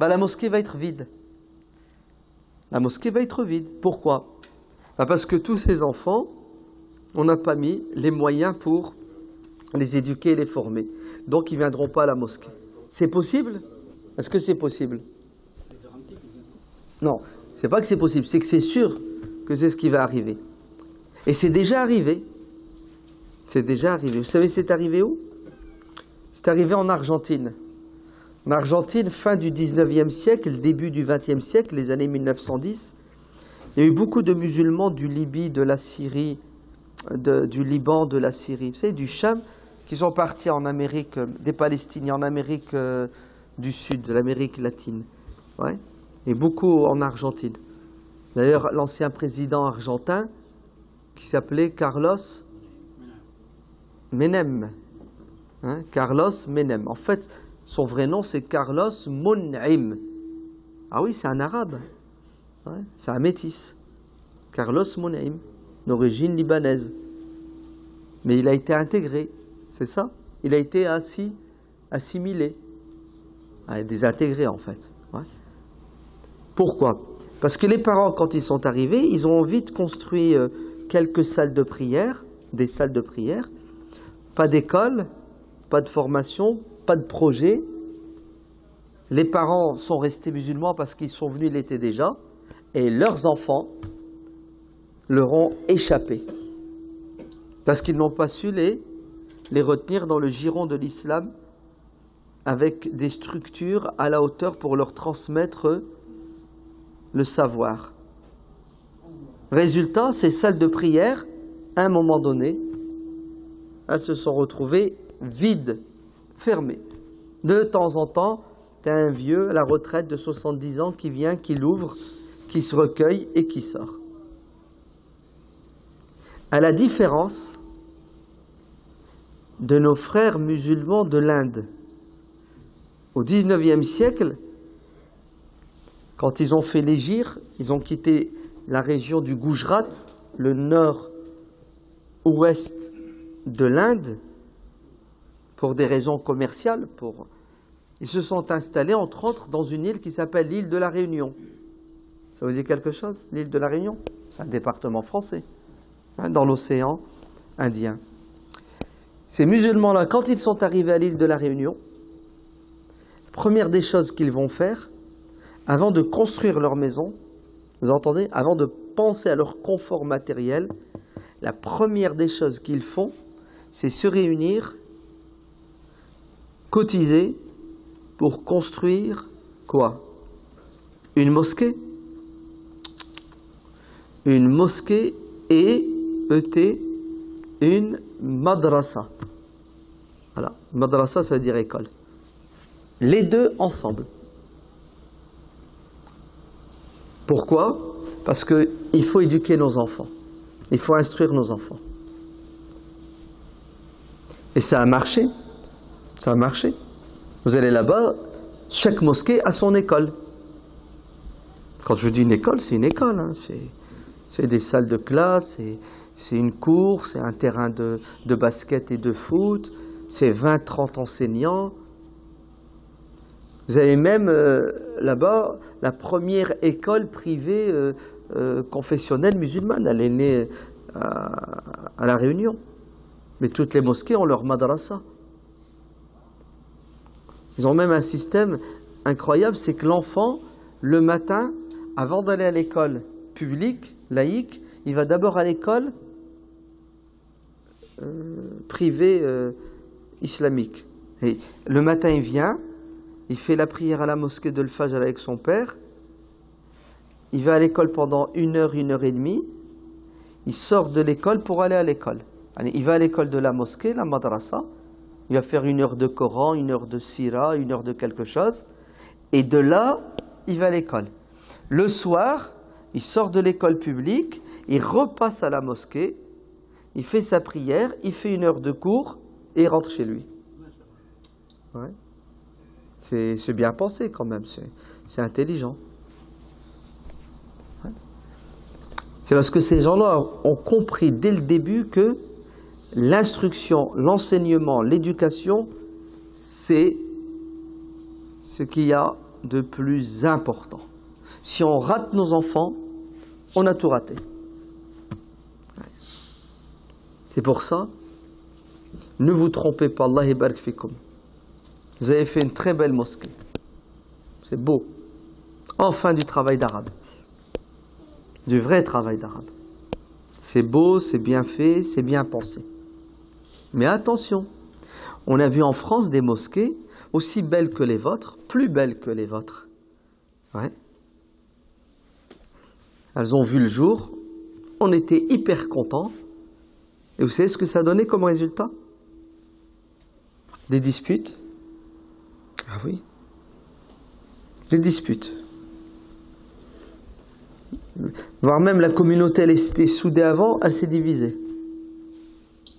La mosquée va être vide. La mosquée va être vide. Pourquoi? Parce que tous ces enfants, on n'a pas mis les moyens pour les éduquer et les former. Donc, ils ne viendront pas à la mosquée. C'est possible? Est-ce que c'est possible? Non, c'est pas que c'est possible, c'est que c'est sûr que c'est ce qui va arriver. Et c'est déjà arrivé. C'est déjà arrivé. Vous savez, c'est arrivé où? C'est arrivé en Argentine. En Argentine, fin du 19e siècle, début du 20e siècle, les années 1910, il y a eu beaucoup de musulmans du Libye, de la Syrie, du Liban, de la Syrie, vous savez, du Cham, qui sont partis en Amérique, des Palestiniens en Amérique du Sud, de l'Amérique latine. Ouais. Et beaucoup en Argentine. D'ailleurs, l'ancien président argentin, qui s'appelait Carlos Menem. Hein, Carlos Menem. En fait, son vrai nom, c'est Carlos Mon'im. Ah oui, c'est un arabe. Ouais, c'est un métis. Carlos Mon'im, d'origine libanaise. Mais il a été intégré, c'est ça? Il a été assimilé. Désintégré, en fait. Ouais. Pourquoi? Parce que les parents, quand ils sont arrivés, ils ont vite construit quelques salles de prière, des salles de prière, pas d'école, pas de formation, pas de projet. Les parents sont restés musulmans parce qu'ils sont venus l'été déjà, et leurs enfants leur ont échappé. Parce qu'ils n'ont pas su les retenir dans le giron de l'islam avec des structures à la hauteur pour leur transmettre le savoir. Résultat, ces salles de prière, à un moment donné, elles se sont retrouvées vides, fermées. De temps en temps, tu as un vieux à la retraite de 70 ans qui vient, qui l'ouvre, qui se recueille et qui sort. À la différence de nos frères musulmans de l'Inde, au XIXe siècle, quand ils ont fait l'hégire, ils ont quitté la région du Gujarat, le nord-ouest de l'Inde, pour des raisons commerciales. Ils se sont installés, entre autres, dans une île qui s'appelle l'île de la Réunion. Ça vous dit quelque chose, l'île de la Réunion? C'est un département français, hein, dans l'océan Indien. Ces musulmans-là, quand ils sont arrivés à l'île de la Réunion, la première des choses qu'ils vont faire, avant de construire leur maison, vous entendez, avant de penser à leur confort matériel, la première des choses qu'ils font, c'est se réunir, cotiser pour construire quoi? Une mosquée. Une mosquée et une madrasa. Voilà, madrasa ça veut dire école. Les deux ensemble. Pourquoi? Parce qu'il faut éduquer nos enfants. Il faut instruire nos enfants. Et ça a marché. Ça a marché. Vous allez là-bas, chaque mosquée a son école. Quand je dis une école, c'est une école. Hein. C'est des salles de classe, c'est une cour, c'est un terrain de basket et de foot, c'est 20-30 enseignants. Vous avez même là-bas la première école privée confessionnelle musulmane. Elle est née à La Réunion. Mais toutes les mosquées ont leur madrasa. Ils ont même un système incroyable, c'est que l'enfant, le matin, avant d'aller à l'école publique, laïque, il va d'abord à l'école privée islamique. Et le matin, il vient, il fait la prière à la mosquée de l'Fajr avec son père, il va à l'école pendant 1 heure, 1 heure et demie, il sort de l'école pour aller à l'école. Il va à l'école de la mosquée, la madrasa, il va faire 1 heure de Coran, 1 heure de Sira, 1 heure de quelque chose, et de là, il va à l'école. Le soir, il sort de l'école publique, il repasse à la mosquée, il fait sa prière, il fait 1 heure de cours et il rentre chez lui. Ouais. C'est bien pensé quand même, c'est intelligent. Ouais. C'est parce que ces gens-là ont compris dès le début que l'instruction, l'enseignement, l'éducation, c'est ce qu'il y a de plus important. Si on rate nos enfants, on a tout raté. C'est pour ça, ne vous trompez pas, Allah barik fikum. Vous avez fait une très belle mosquée. C'est beau. Enfin du travail d'arabe. Du vrai travail d'arabe. C'est beau, c'est bien fait, c'est bien pensé. Mais attention, on a vu en France des mosquées aussi belles que les vôtres, plus belles que les vôtres. Ouais. Elles ont vu le jour, on était hyper contents. Et vous savez ce que ça donnait comme résultat? Des disputes. Ah oui. Des disputes. Voire même la communauté, elle était soudée avant, elle s'est divisée.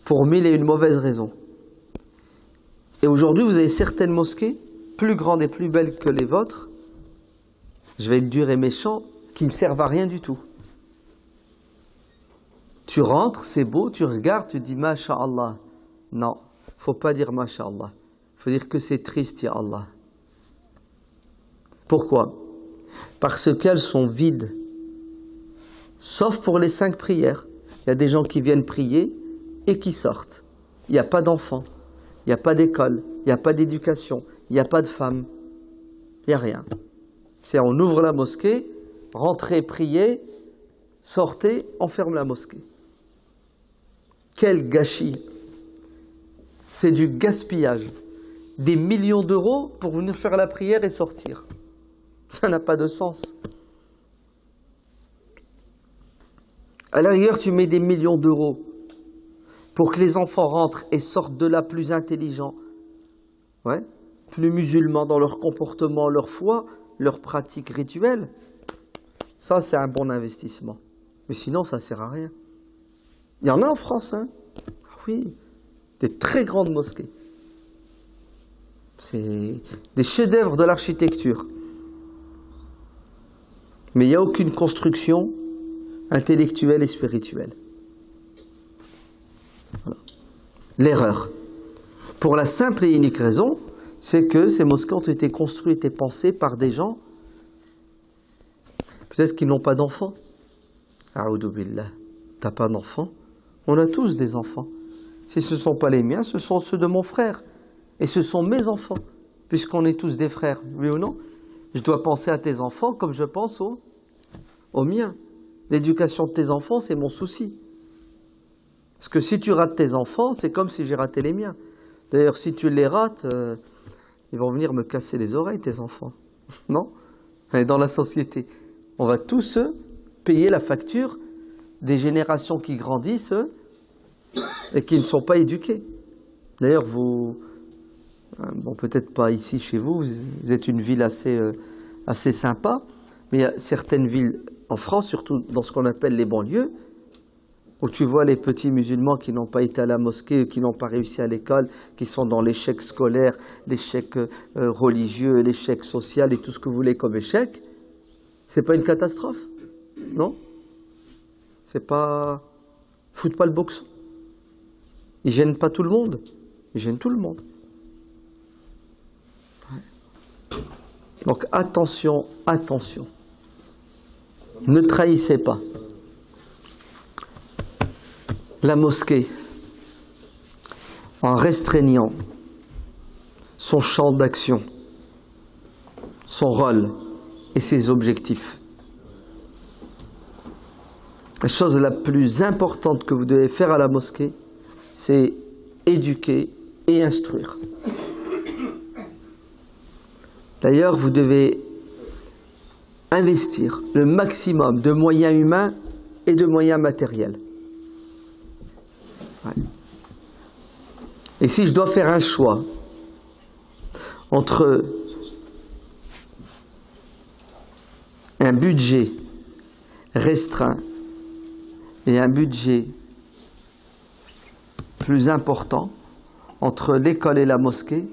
Pour 1001 mauvaises raisons. Et aujourd'hui, vous avez certaines mosquées, plus grandes et plus belles que les vôtres, je vais être dur et méchant, qui ne servent à rien du tout. Tu rentres, c'est beau, tu regardes, tu dis Masha'Allah. Non, il ne faut pas dire Masha'Allah. Il faut dire que c'est triste, Ya Allah. Pourquoi? Parce qu'elles sont vides. Sauf pour les 5 prières. Il y a des gens qui viennent prier et qui sortent. Il n'y a pas d'enfants, il n'y a pas d'école, il n'y a pas d'éducation, il n'y a pas de femmes. Il n'y a rien. C'est on ouvre la mosquée, rentrez, priez, sortez, on ferme la mosquée. Quel gâchis! C'est du gaspillage. Des millions d'euros pour venir faire la prière et sortir. Ça n'a pas de sens. À la rigueur, tu mets des millions d'euros pour que les enfants rentrent et sortent de là plus intelligents, ouais, plus musulmans dans leur comportement, leur foi, leurs pratiques rituelles. Ça, c'est un bon investissement. Mais sinon, ça ne sert à rien. Il y en a en France, hein? Oui, des très grandes mosquées. C'est des chefs-d'œuvre de l'architecture. Mais il n'y a aucune construction intellectuelle et spirituelle. Voilà. L'erreur. Pour la simple et unique raison, c'est que ces mosquées ont été construites et pensées par des gens, peut-être qu'ils n'ont pas d'enfants. A'oudou billah. T'as pas d'enfants? On a tous des enfants. Si ce ne sont pas les miens, ce sont ceux de mon frère. Et ce sont mes enfants, puisqu'on est tous des frères, oui ou non? Je dois penser à tes enfants comme je pense aux miens. L'éducation de tes enfants, c'est mon souci. Parce que si tu rates tes enfants, c'est comme si j'ai raté les miens. D'ailleurs, si tu les rates, ils vont venir me casser les oreilles, tes enfants. Non? Et dans la société, on va tous payer la facture des générations qui grandissent et qui ne sont pas éduquées. D'ailleurs, vous, bon, peut-être pas ici chez vous, vous êtes une ville assez sympa, mais il y a certaines villes en France, surtout dans ce qu'on appelle les banlieues, où tu vois les petits musulmans qui n'ont pas été à la mosquée, qui n'ont pas réussi à l'école, qui sont dans l'échec scolaire, l'échec religieux, l'échec social et tout ce que vous voulez comme échec. C'est pas une catastrophe? Non? C'est pas... Ils foutent pas le boxon. Ils gênent pas tout le monde. Ils gênent tout le monde. Ouais. Donc attention, attention. Ne trahissez pas. La mosquée, en restreignant son champ d'action, son rôle et ses objectifs. La chose la plus importante que vous devez faire à la mosquée, c'est éduquer et instruire. D'ailleurs, vous devez investir le maximum de moyens humains et de moyens matériels. Ouais. Et si je dois faire un choix entre un budget restreint et un budget plus important, entre l'école et la mosquée,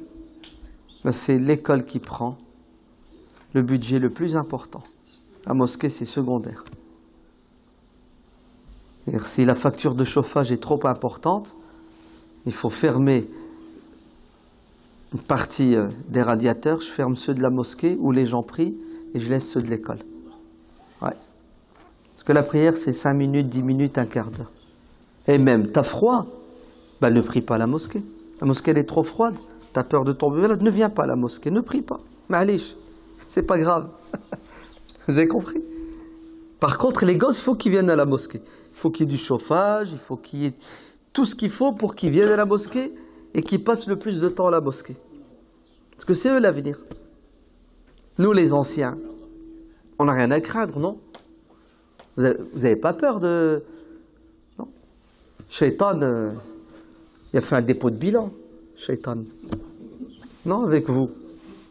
c'est l'école qui prend le budget le plus important. La mosquée, c'est secondaire. C'est-à-dire, si la facture de chauffage est trop importante, il faut fermer une partie des radiateurs, je ferme ceux de la mosquée où les gens prient et je laisse ceux de l'école. Ouais. Parce que la prière, c'est 5 minutes, 10 minutes, un quart d'heure. Et même, t'as froid, ben ne prie pas à la mosquée. La mosquée, elle est trop froide, t'as peur de tomber malade, ne viens pas à la mosquée, ne prie pas. Ma'alish, c'est pas grave. Vous avez compris? Par contre, les gosses, il faut qu'ils viennent à la mosquée. Il faut qu'il y ait du chauffage, il faut qu'il y ait tout ce qu'il faut pour qu'ils viennent à la mosquée et qu'ils passent le plus de temps à la mosquée. Parce que c'est eux l'avenir. Nous, les anciens, on n'a rien à craindre, non? Vous n'avez pas peur de... Non. Shaitan, il a fait un dépôt de bilan, Shaitan. Non, avec vous,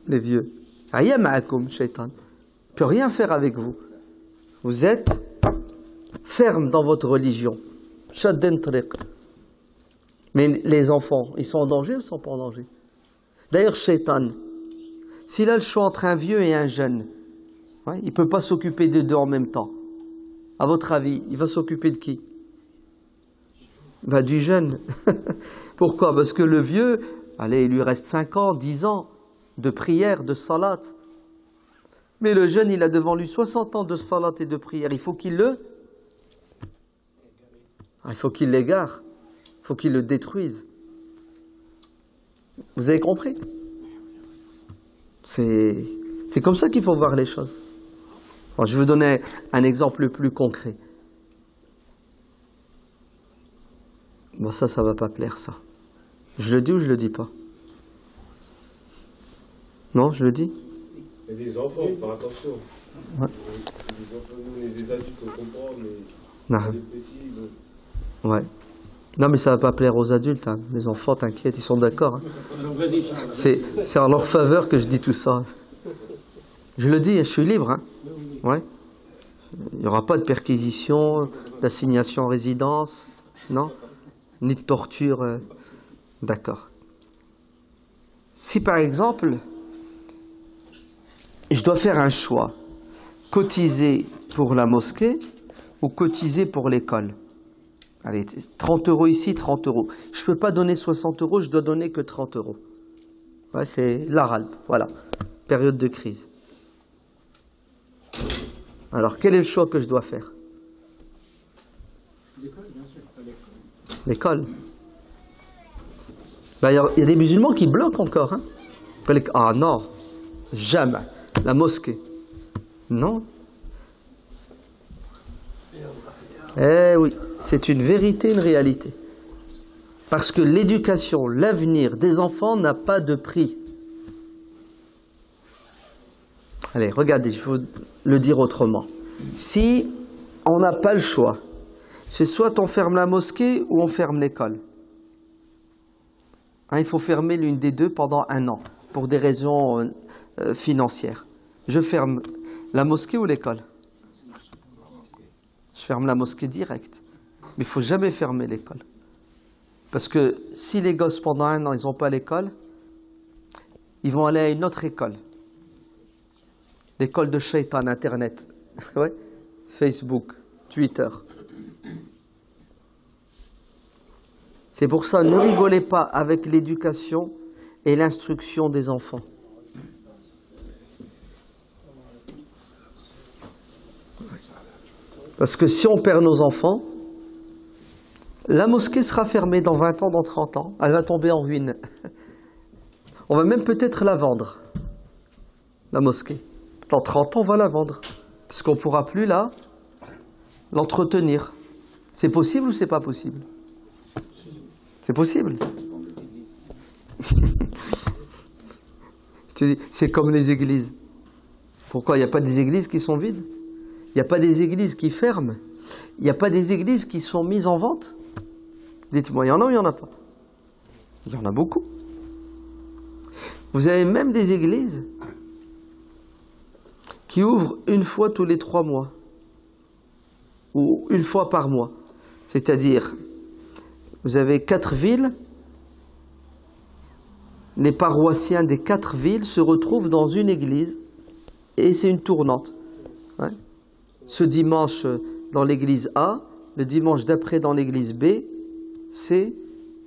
les vieux. Rien ma'akoum, Shaitan. Il ne peut rien faire avec vous. Vous êtes ferme dans votre religion. Shadden tariq. Mais les enfants, ils sont en danger ou ils ne sont pas en danger? D'ailleurs, Shaitan, s'il a le choix entre un vieux et un jeune, ouais, il ne peut pas s'occuper des deux en même temps. À votre avis, il va s'occuper de qui? Ben, du jeune. Pourquoi? Parce que le vieux, allez, il lui reste 5 ans, 10 ans de prière, de salat. Mais le jeune, il a devant lui 60 ans de salat et de prière. Il faut qu'il l'égare. Il faut qu'il le détruise. Vous avez compris? C'est comme ça qu'il faut voir les choses. Alors, je vais vous donner un exemple plus concret. Bon, ça va pas plaire, ça. Je le dis ou je le dis pas? Non, je le dis? Il y a des enfants, il faut faire attention. Ouais. Des enfants, nous, on est des adultes, on comprend, mais Non. les petits, bon. Ouais. Non, mais ça va pas plaire aux adultes. Hein. Les enfants, t'inquiète, ils sont d'accord. Hein. C'est en leur faveur que je dis tout ça. Je le dis, je suis libre. Hein. Ouais. Il n'y aura pas de perquisition, d'assignation en résidence, non? Ni de torture. D'accord. Si par exemple, je dois faire un choix, cotiser pour la mosquée ou cotiser pour l'école. Allez, 30 € ici, 30 €. Je ne peux pas donner 60 €, je dois donner que 30 €. Ouais, c'est l'arabe, voilà. Période de crise. Alors, quel est le choix que je dois faire? L'école, bien sûr. L'école. Ben, y a des musulmans qui bloquent encore. Hein. Ah non, jamais. La mosquée. Non. Eh oui, c'est une vérité, une réalité. Parce que l'éducation, l'avenir des enfants n'a pas de prix. Allez, regardez, je vais vous le dire autrement. Si on n'a pas le choix, c'est soit on ferme la mosquée ou on ferme l'école. Hein, il faut fermer l'une des deux pendant 1 an, pour des raisons financières. Je ferme la mosquée ou l'école? Je ferme la mosquée direct. Mais il ne faut jamais fermer l'école. Parce que si les gosses, pendant 1 an, ils n'ont pas l'école, ils vont aller à une autre école. L'école de Shaitan, Internet. Ouais. Facebook, Twitter. C'est pour ça, ne rigolez pas avec l'éducation et l'instruction des enfants. Parce que si on perd nos enfants, la mosquée sera fermée dans 20 ans, dans 30 ans. Elle va tomber en ruine. On va même peut-être la vendre, la mosquée. Dans 30 ans, on va la vendre. Parce qu'on ne pourra plus l'entretenir. C'est possible ou c'est pas possible? C'est possible. C'est comme les églises. Pourquoi il n'y a pas des églises qui sont vides? Il n'y a pas des églises qui ferment? Il n'y a pas des églises qui sont mises en vente? Dites-moi, il y en a ou il n'y en a pas? Il y en a beaucoup. Vous avez même des églises qui ouvrent 1 fois tous les 3 mois. Ou 1 fois par mois. C'est-à-dire, vous avez 4 villes, les paroissiens des 4 villes se retrouvent dans une église et c'est une tournante. Ouais. Ce dimanche dans l'église A, le dimanche d'après dans l'église B, C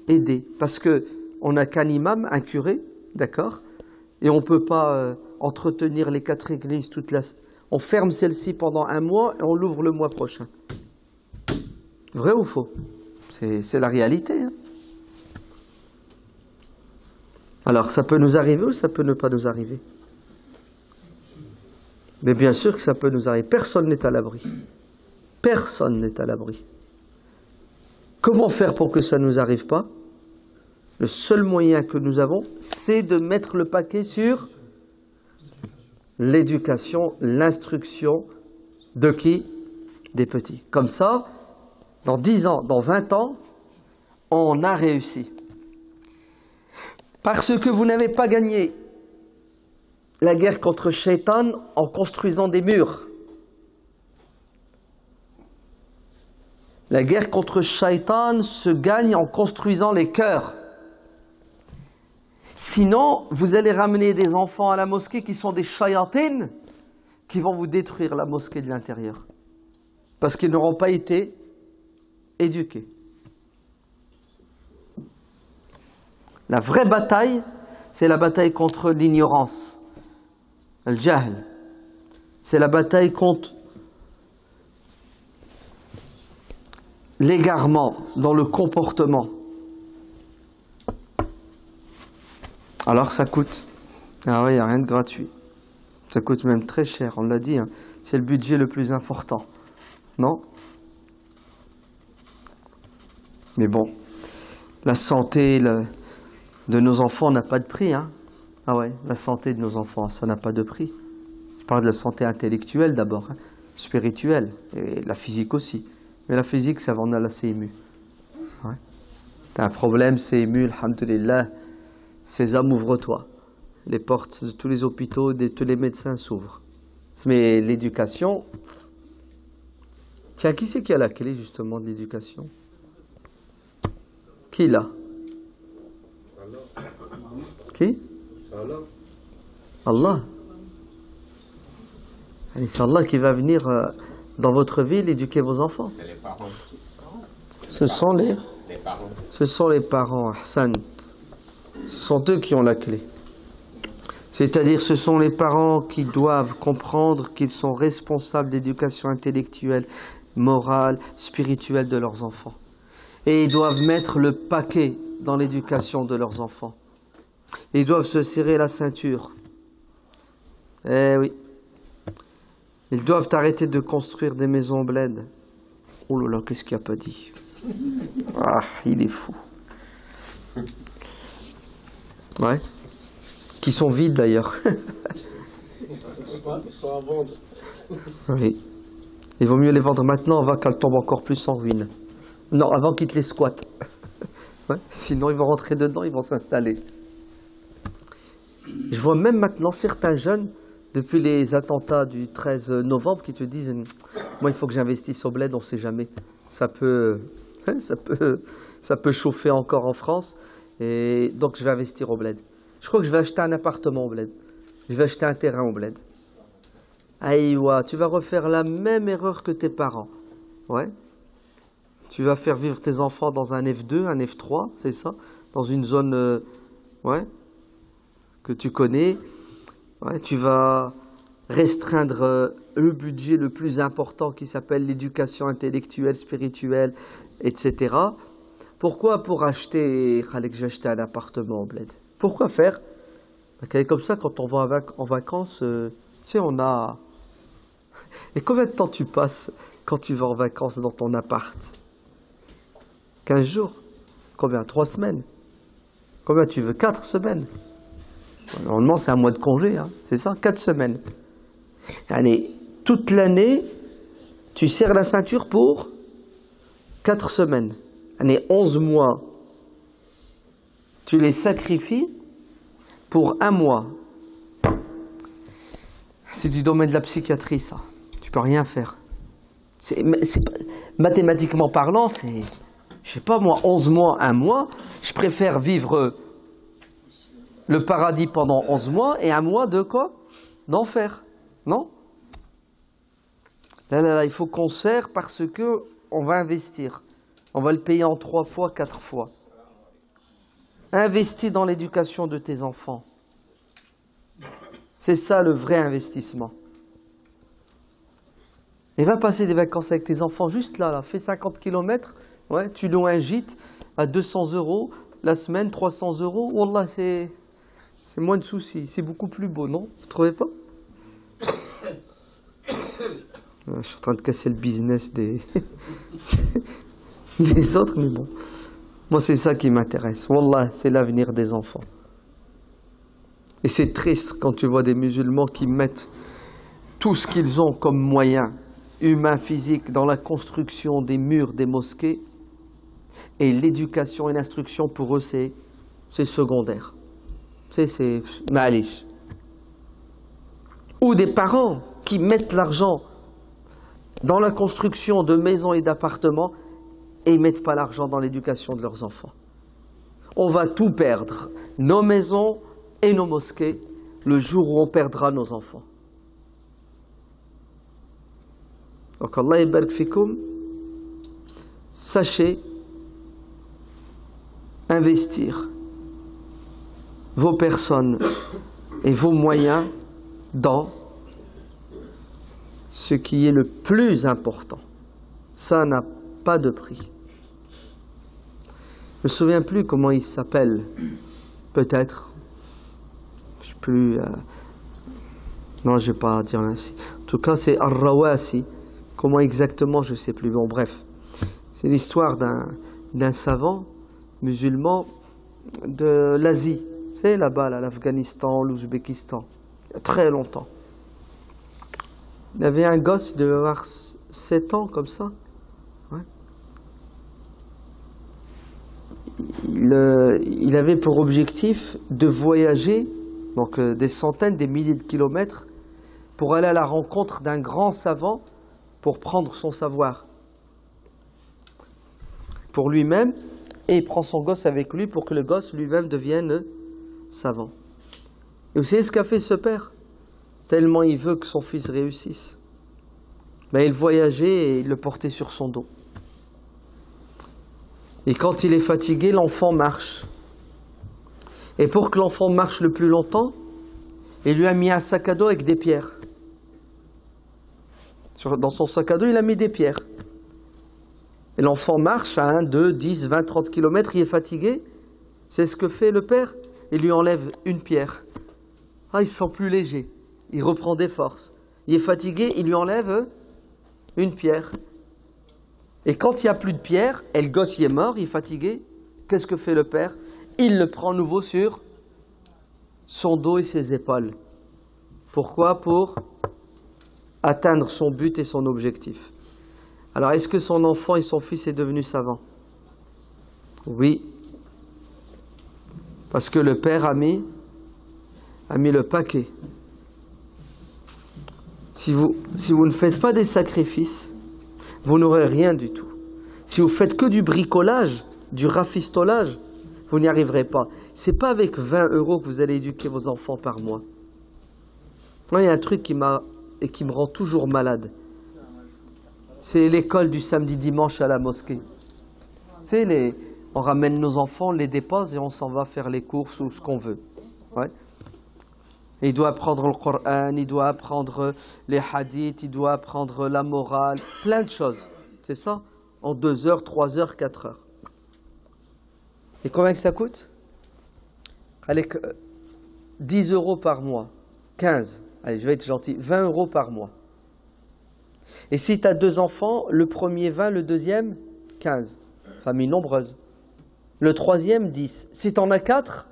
et D. Parce qu'on n'a qu'un imam, un curé, d'accord? Et on ne peut pas entretenir les 4 églises toute la... On ferme celle-ci pendant 1 mois et on l'ouvre le mois prochain. Vrai ou faux? C'est la réalité. Hein. Alors, ça peut nous arriver ou ça peut ne pas nous arriver? Mais bien sûr que ça peut nous arriver. Personne n'est à l'abri. Personne n'est à l'abri. Comment faire pour que ça ne nous arrive pas? Le seul moyen que nous avons, c'est de mettre le paquet sur l'éducation, l'instruction de qui? Des petits. Comme ça, dans 10 ans, dans 20 ans, on a réussi. Parce que vous n'avez pas gagné la guerre contre Shaitan en construisant des murs. La guerre contre Shaitan se gagne en construisant les cœurs. Sinon, vous allez ramener des enfants à la mosquée qui sont des shayatines qui vont vous détruire la mosquée de l'intérieur. Parce qu'ils n'auront pas été éduqués. La vraie bataille, c'est la bataille contre l'ignorance, le jahl. C'est la bataille contre l'égarement dans le comportement. Alors ça coûte. Ah oui, il n'y a rien de gratuit. Ça coûte même très cher, on l'a dit. Hein. C'est le budget le plus important. Non? Mais bon, la santé de nos enfants n'a pas de prix. Hein. Ah ouais, la santé de nos enfants, ça n'a pas de prix. Je parle de la santé intellectuelle d'abord, hein, spirituelle, et la physique aussi. Mais la physique, ça va en aller assez ému. Ouais. T'as un problème, c'est ému, alhamdoulilah. Sésame, ouvre-toi. Les portes de tous les hôpitaux, de tous les médecins s'ouvrent. Mais l'éducation... Tiens, qui c'est qui a la clé justement de l'éducation? Qui l'a? Qui? Allah. Allez, c'est Allah qui va venir dans votre ville éduquer vos enfants. C'est les parents. Ce sont les parents. Ce sont les parents, Ahsant. Ce sont eux qui ont la clé. C'est-à-dire, ce sont les parents qui doivent comprendre qu'ils sont responsables d'éducation intellectuelle, morale, spirituelle de leurs enfants. Et ils doivent mettre le paquet dans l'éducation de leurs enfants. Ils doivent se serrer la ceinture. Eh oui. Ils doivent arrêter de construire des maisons au bled. Oh là là, qu'est-ce qu'il n'a pas dit? Ah, il est fou. Ouais. Qui sont vides d'ailleurs. Ils sont à vendre. Oui. Il vaut mieux les vendre maintenant avant qu'elles tombent encore plus en ruine. Non, avant qu'ils te les squattent. Ouais. Sinon, ils vont rentrer dedans, ils vont s'installer. Je vois même maintenant certains jeunes, depuis les attentats du 13 novembre, qui te disent « Moi, il faut que j'investisse au bled, on ne sait jamais. Ça peut chauffer encore en France, et donc je vais investir au bled. Je crois que je vais acheter un appartement au bled. Je vais acheter un terrain au bled. » Aïwa, tu vas refaire la même erreur que tes parents. Ouais. Tu vas faire vivre tes enfants dans un F2, un F3, c'est ça? Dans une zone ouais, que tu connais. Ouais, tu vas restreindre le budget le plus important qui s'appelle l'éducation intellectuelle, spirituelle, etc. Pourquoi? Pour acheter, il fallait que j'achète un appartement au bled. Pourquoi faire? Comme ça, quand on va en vacances, tu sais, on a... Et combien de temps tu passes quand tu vas en vacances dans ton appart? 15 jours? Combien? 3 semaines? Combien tu veux? 4 semaines? Normalement, c'est un mois de congé, hein. C'est ça? 4 semaines. Allez, toute l'année, tu serres la ceinture pour 4 semaines. Allez, 11 mois. Tu les sacrifies pour 1 mois. C'est du domaine de la psychiatrie, ça. Tu peux rien faire. Mathématiquement parlant, c'est, je sais pas moi, 11 mois, 1 mois. Je préfère vivre le paradis pendant 11 mois et 1 mois de quoi? D'enfer. Non? Là, il faut qu'on serre parce que on va investir. On va le payer en 3 fois, 4 fois. Investis dans l'éducation de tes enfants. C'est ça le vrai investissement. Et va passer des vacances avec tes enfants juste là. Fais 50 km, ouais, tu loues un gîte à 200 € la semaine, 300 €. Wallah, c'est moins de soucis. C'est beaucoup plus beau, non? Vous ne trouvez pas? Je suis en train de casser le business des autres, mais bon. Moi, c'est ça qui m'intéresse. Wallah, c'est l'avenir des enfants. Et c'est triste quand tu vois des musulmans qui mettent tout ce qu'ils ont comme moyens humains, physiques, dans la construction des murs des mosquées. Et l'éducation et l'instruction, pour eux, c'est secondaire. C'est malish. Ou des parents qui mettent l'argent dans la construction de maisons et d'appartements et ils ne mettent pas l'argent dans l'éducation de leurs enfants. On va tout perdre, nos maisons et nos mosquées, le jour où on perdra nos enfants. Donc Allah yabarak fikoum, sachez investir vos personnes et vos moyens dans ce qui est le plus important. Ça n'a pas de prix. Je ne me souviens plus comment il s'appelle. Peut-être. Je ne sais plus. Non, je ne vais pas dire ainsi. En tout cas, c'est Ar-Rawasi. Comment exactement, je ne sais plus. Bon, bref. C'est l'histoire d'un savant musulman de l'Asie. Vous savez, là-bas, l'Afghanistan, l'Ouzbékistan. Il y a très longtemps. Il y avait un gosse, il devait avoir 7 ans, comme ça. Ouais. Il avait pour objectif de voyager, donc des centaines, des milliers de kilomètres, pour aller à la rencontre d'un grand savant, pour prendre son savoir. Pour lui-même, et il prend son gosse avec lui pour que le gosse lui-même devienne savant. Et vous savez ce qu'a fait ce père? Tellement il veut que son fils réussisse. Ben, il voyageait et il le portait sur son dos. Et quand il est fatigué, l'enfant marche. Et pour que l'enfant marche le plus longtemps, il lui a mis un sac à dos avec des pierres. Dans son sac à dos, il a mis des pierres. Et l'enfant marche à 1, 2, 10, 20, 30 km, il est fatigué. C'est ce que fait le père. Il lui enlève une pierre. Ah, il se sent plus léger. Il reprend des forces. Il est fatigué, il lui enlève une pierre. Et quand il n'y a plus de pierre, et le gosse il est mort, il est fatigué, qu'est-ce que fait le père? Il le prend à nouveau sur son dos et ses épaules. Pourquoi? Pour atteindre son but et son objectif. Alors, est-ce que son enfant et son fils est devenu savant? Oui. Parce que le père a mis le paquet. Si vous ne faites pas des sacrifices, vous n'aurez rien du tout. Si vous faites que du bricolage, du rafistolage, vous n'y arriverez pas. C'est pas avec 20 € que vous allez éduquer vos enfants par mois. Moi, il y a un truc qui me rend toujours malade. C'est l'école du samedi dimanche à la mosquée. C'est on ramène nos enfants, on les dépose et on s'en va faire les courses ou ce qu'on veut. Ouais. Il doit apprendre le Coran, il doit apprendre les hadiths, il doit apprendre la morale, plein de choses. C'est ça? En 2 heures, 3 heures, 4 heures. Et combien que ça coûte? Allez, 10 € par mois, 15, allez, je vais être gentil, 20 € par mois. Et si tu as 2 enfants, le premier 20, le deuxième 15. Famille nombreuse. Le troisième 10. Si tu en as 4,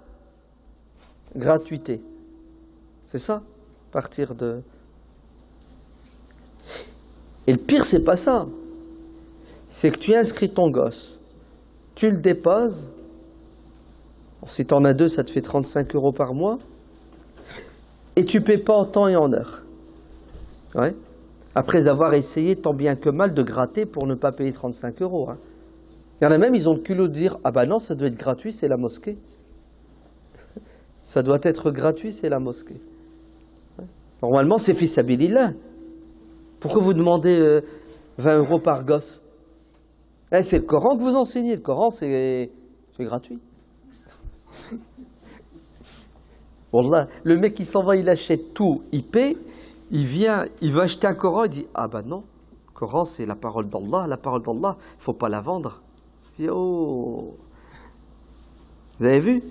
gratuité. C'est ça, partir de... Et le pire, c'est pas ça. C'est que tu inscris ton gosse, tu le déposes. Bon, si tu en as 2, ça te fait 35 € par mois. Et tu ne paies pas en temps et en heure. Ouais. Après avoir essayé tant bien que mal de gratter pour ne pas payer 35 €. Hein. Il y en a même, ils ont le culot de dire « Ah ben non, ça doit être gratuit, c'est la mosquée. » Ça doit être gratuit, c'est la mosquée. Normalement, c'est fils sabilillah. Pourquoi vous demandez 20 € par gosse? C'est le Coran que vous enseignez. Le Coran, c'est gratuit. Wallah, le mec, il s'en va, il achète tout, il paie, il vient, il veut acheter un Coran, il dit « Ah ben non, le Coran, c'est la parole d'Allah, il ne faut pas la vendre. » Oh. Vous avez vu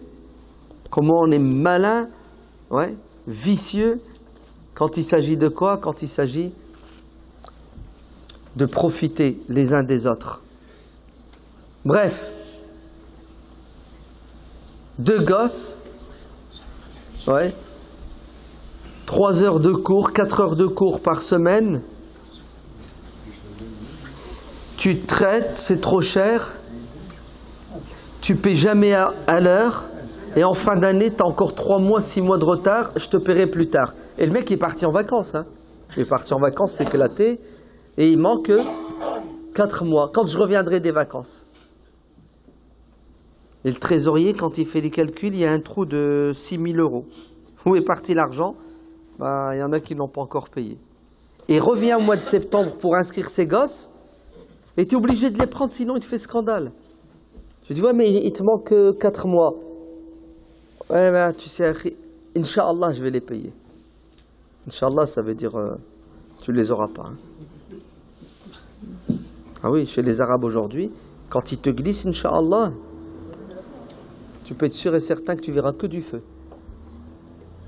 comment on est malin, ouais, vicieux, quand il s'agit de quoi? Quand il s'agit de profiter les uns des autres. Bref, 2 gosses, ouais, 3 heures de cours, 4 heures de cours par semaine, tu traites, c'est trop cher, tu paies jamais à l'heure, et en fin d'année, tu as encore 3 mois, 6 mois de retard, je te paierai plus tard. Et le mec est parti en vacances. Hein. Il est parti en vacances, c'est éclaté, et il manque 4 mois, quand je reviendrai des vacances. Et le trésorier, quand il fait les calculs, il y a un trou de 6 000 €. Où est parti l'argent? Ben, il y en a qui ne l'ont pas encore payé. Et revient au mois de septembre pour inscrire ses gosses, et tu es obligé de les prendre, sinon il te fait scandale. Je dis, ouais, mais il te manque 4 mois. Ouais, ben, tu sais, Inch'Allah, je vais les payer. Inch'Allah, ça veut dire, tu ne les auras pas. Hein. Ah oui, chez les Arabes aujourd'hui, quand ils te glissent, Inch'Allah, tu peux être sûr et certain que tu verras que du feu.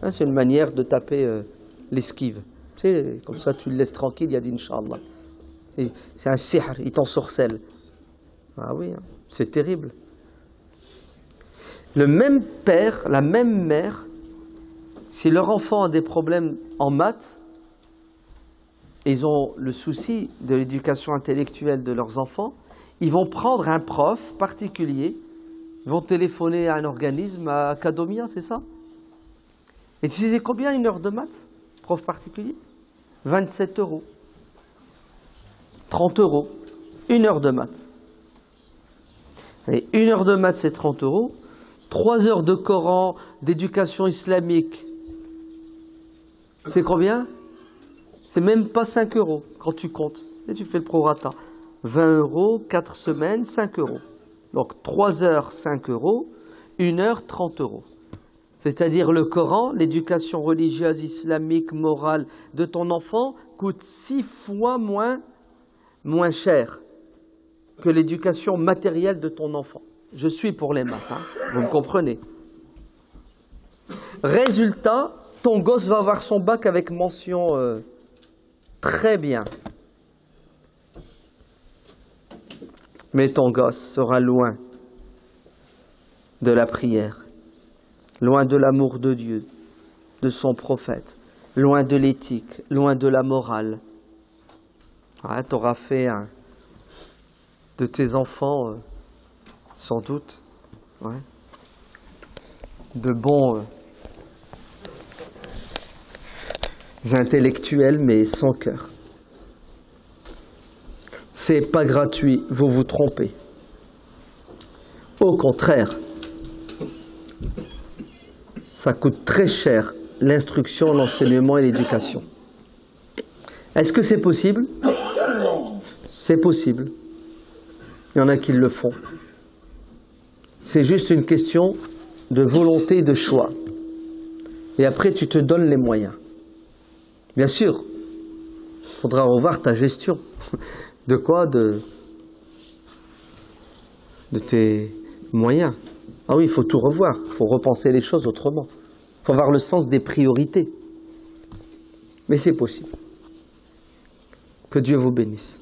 Hein, c'est une manière de taper l'esquive. Tu sais, comme ça, tu le laisses tranquille, il a dit Inch'Allah. C'est un sihr, il t'ensorcelle. Ah oui, hein, c'est terrible. Le même père, la même mère, si leur enfant a des problèmes en maths, ils ont le souci de l'éducation intellectuelle de leurs enfants, ils vont prendre un prof particulier, ils vont téléphoner à un organisme, à Academia, c'est ça? Et tu sais combien une heure de maths, prof particulier? 27 €. 30 €. Une heure de maths. Et une heure de maths, c'est 30 €. 3 heures de Coran, d'éducation islamique, c'est combien? C'est même pas 5 € quand tu comptes. Et tu fais le prorata. 20 €, 4 semaines, 5 €. Donc 3 heures, 5 €, 1 heure, 30 €. C'est-à-dire le Coran, l'éducation religieuse, islamique, morale de ton enfant coûte 6 fois moins cher que l'éducation matérielle de ton enfant. Je suis pour les maths, hein, vous me comprenez. Résultat, ton gosse va avoir son bac avec mention très bien. Mais ton gosse sera loin de la prière, loin de l'amour de Dieu, de son prophète, loin de l'éthique, loin de la morale. Ah, tu auras fait de tes enfants, sans doute, ouais, de bons intellectuels, mais sans cœur. C'est pas gratuit, vous vous trompez. Au contraire, ça coûte très cher, l'instruction, l'enseignement et l'éducation. Est-ce que c'est possible? C'est possible. Il y en a qui le font. C'est juste une question de volonté et de choix. Et après, tu te donnes les moyens. Bien sûr, il faudra revoir ta gestion. De quoi? De tes moyens. Ah oui, il faut tout revoir. Il faut repenser les choses autrement. Il faut avoir le sens des priorités. Mais c'est possible. Que Dieu vous bénisse.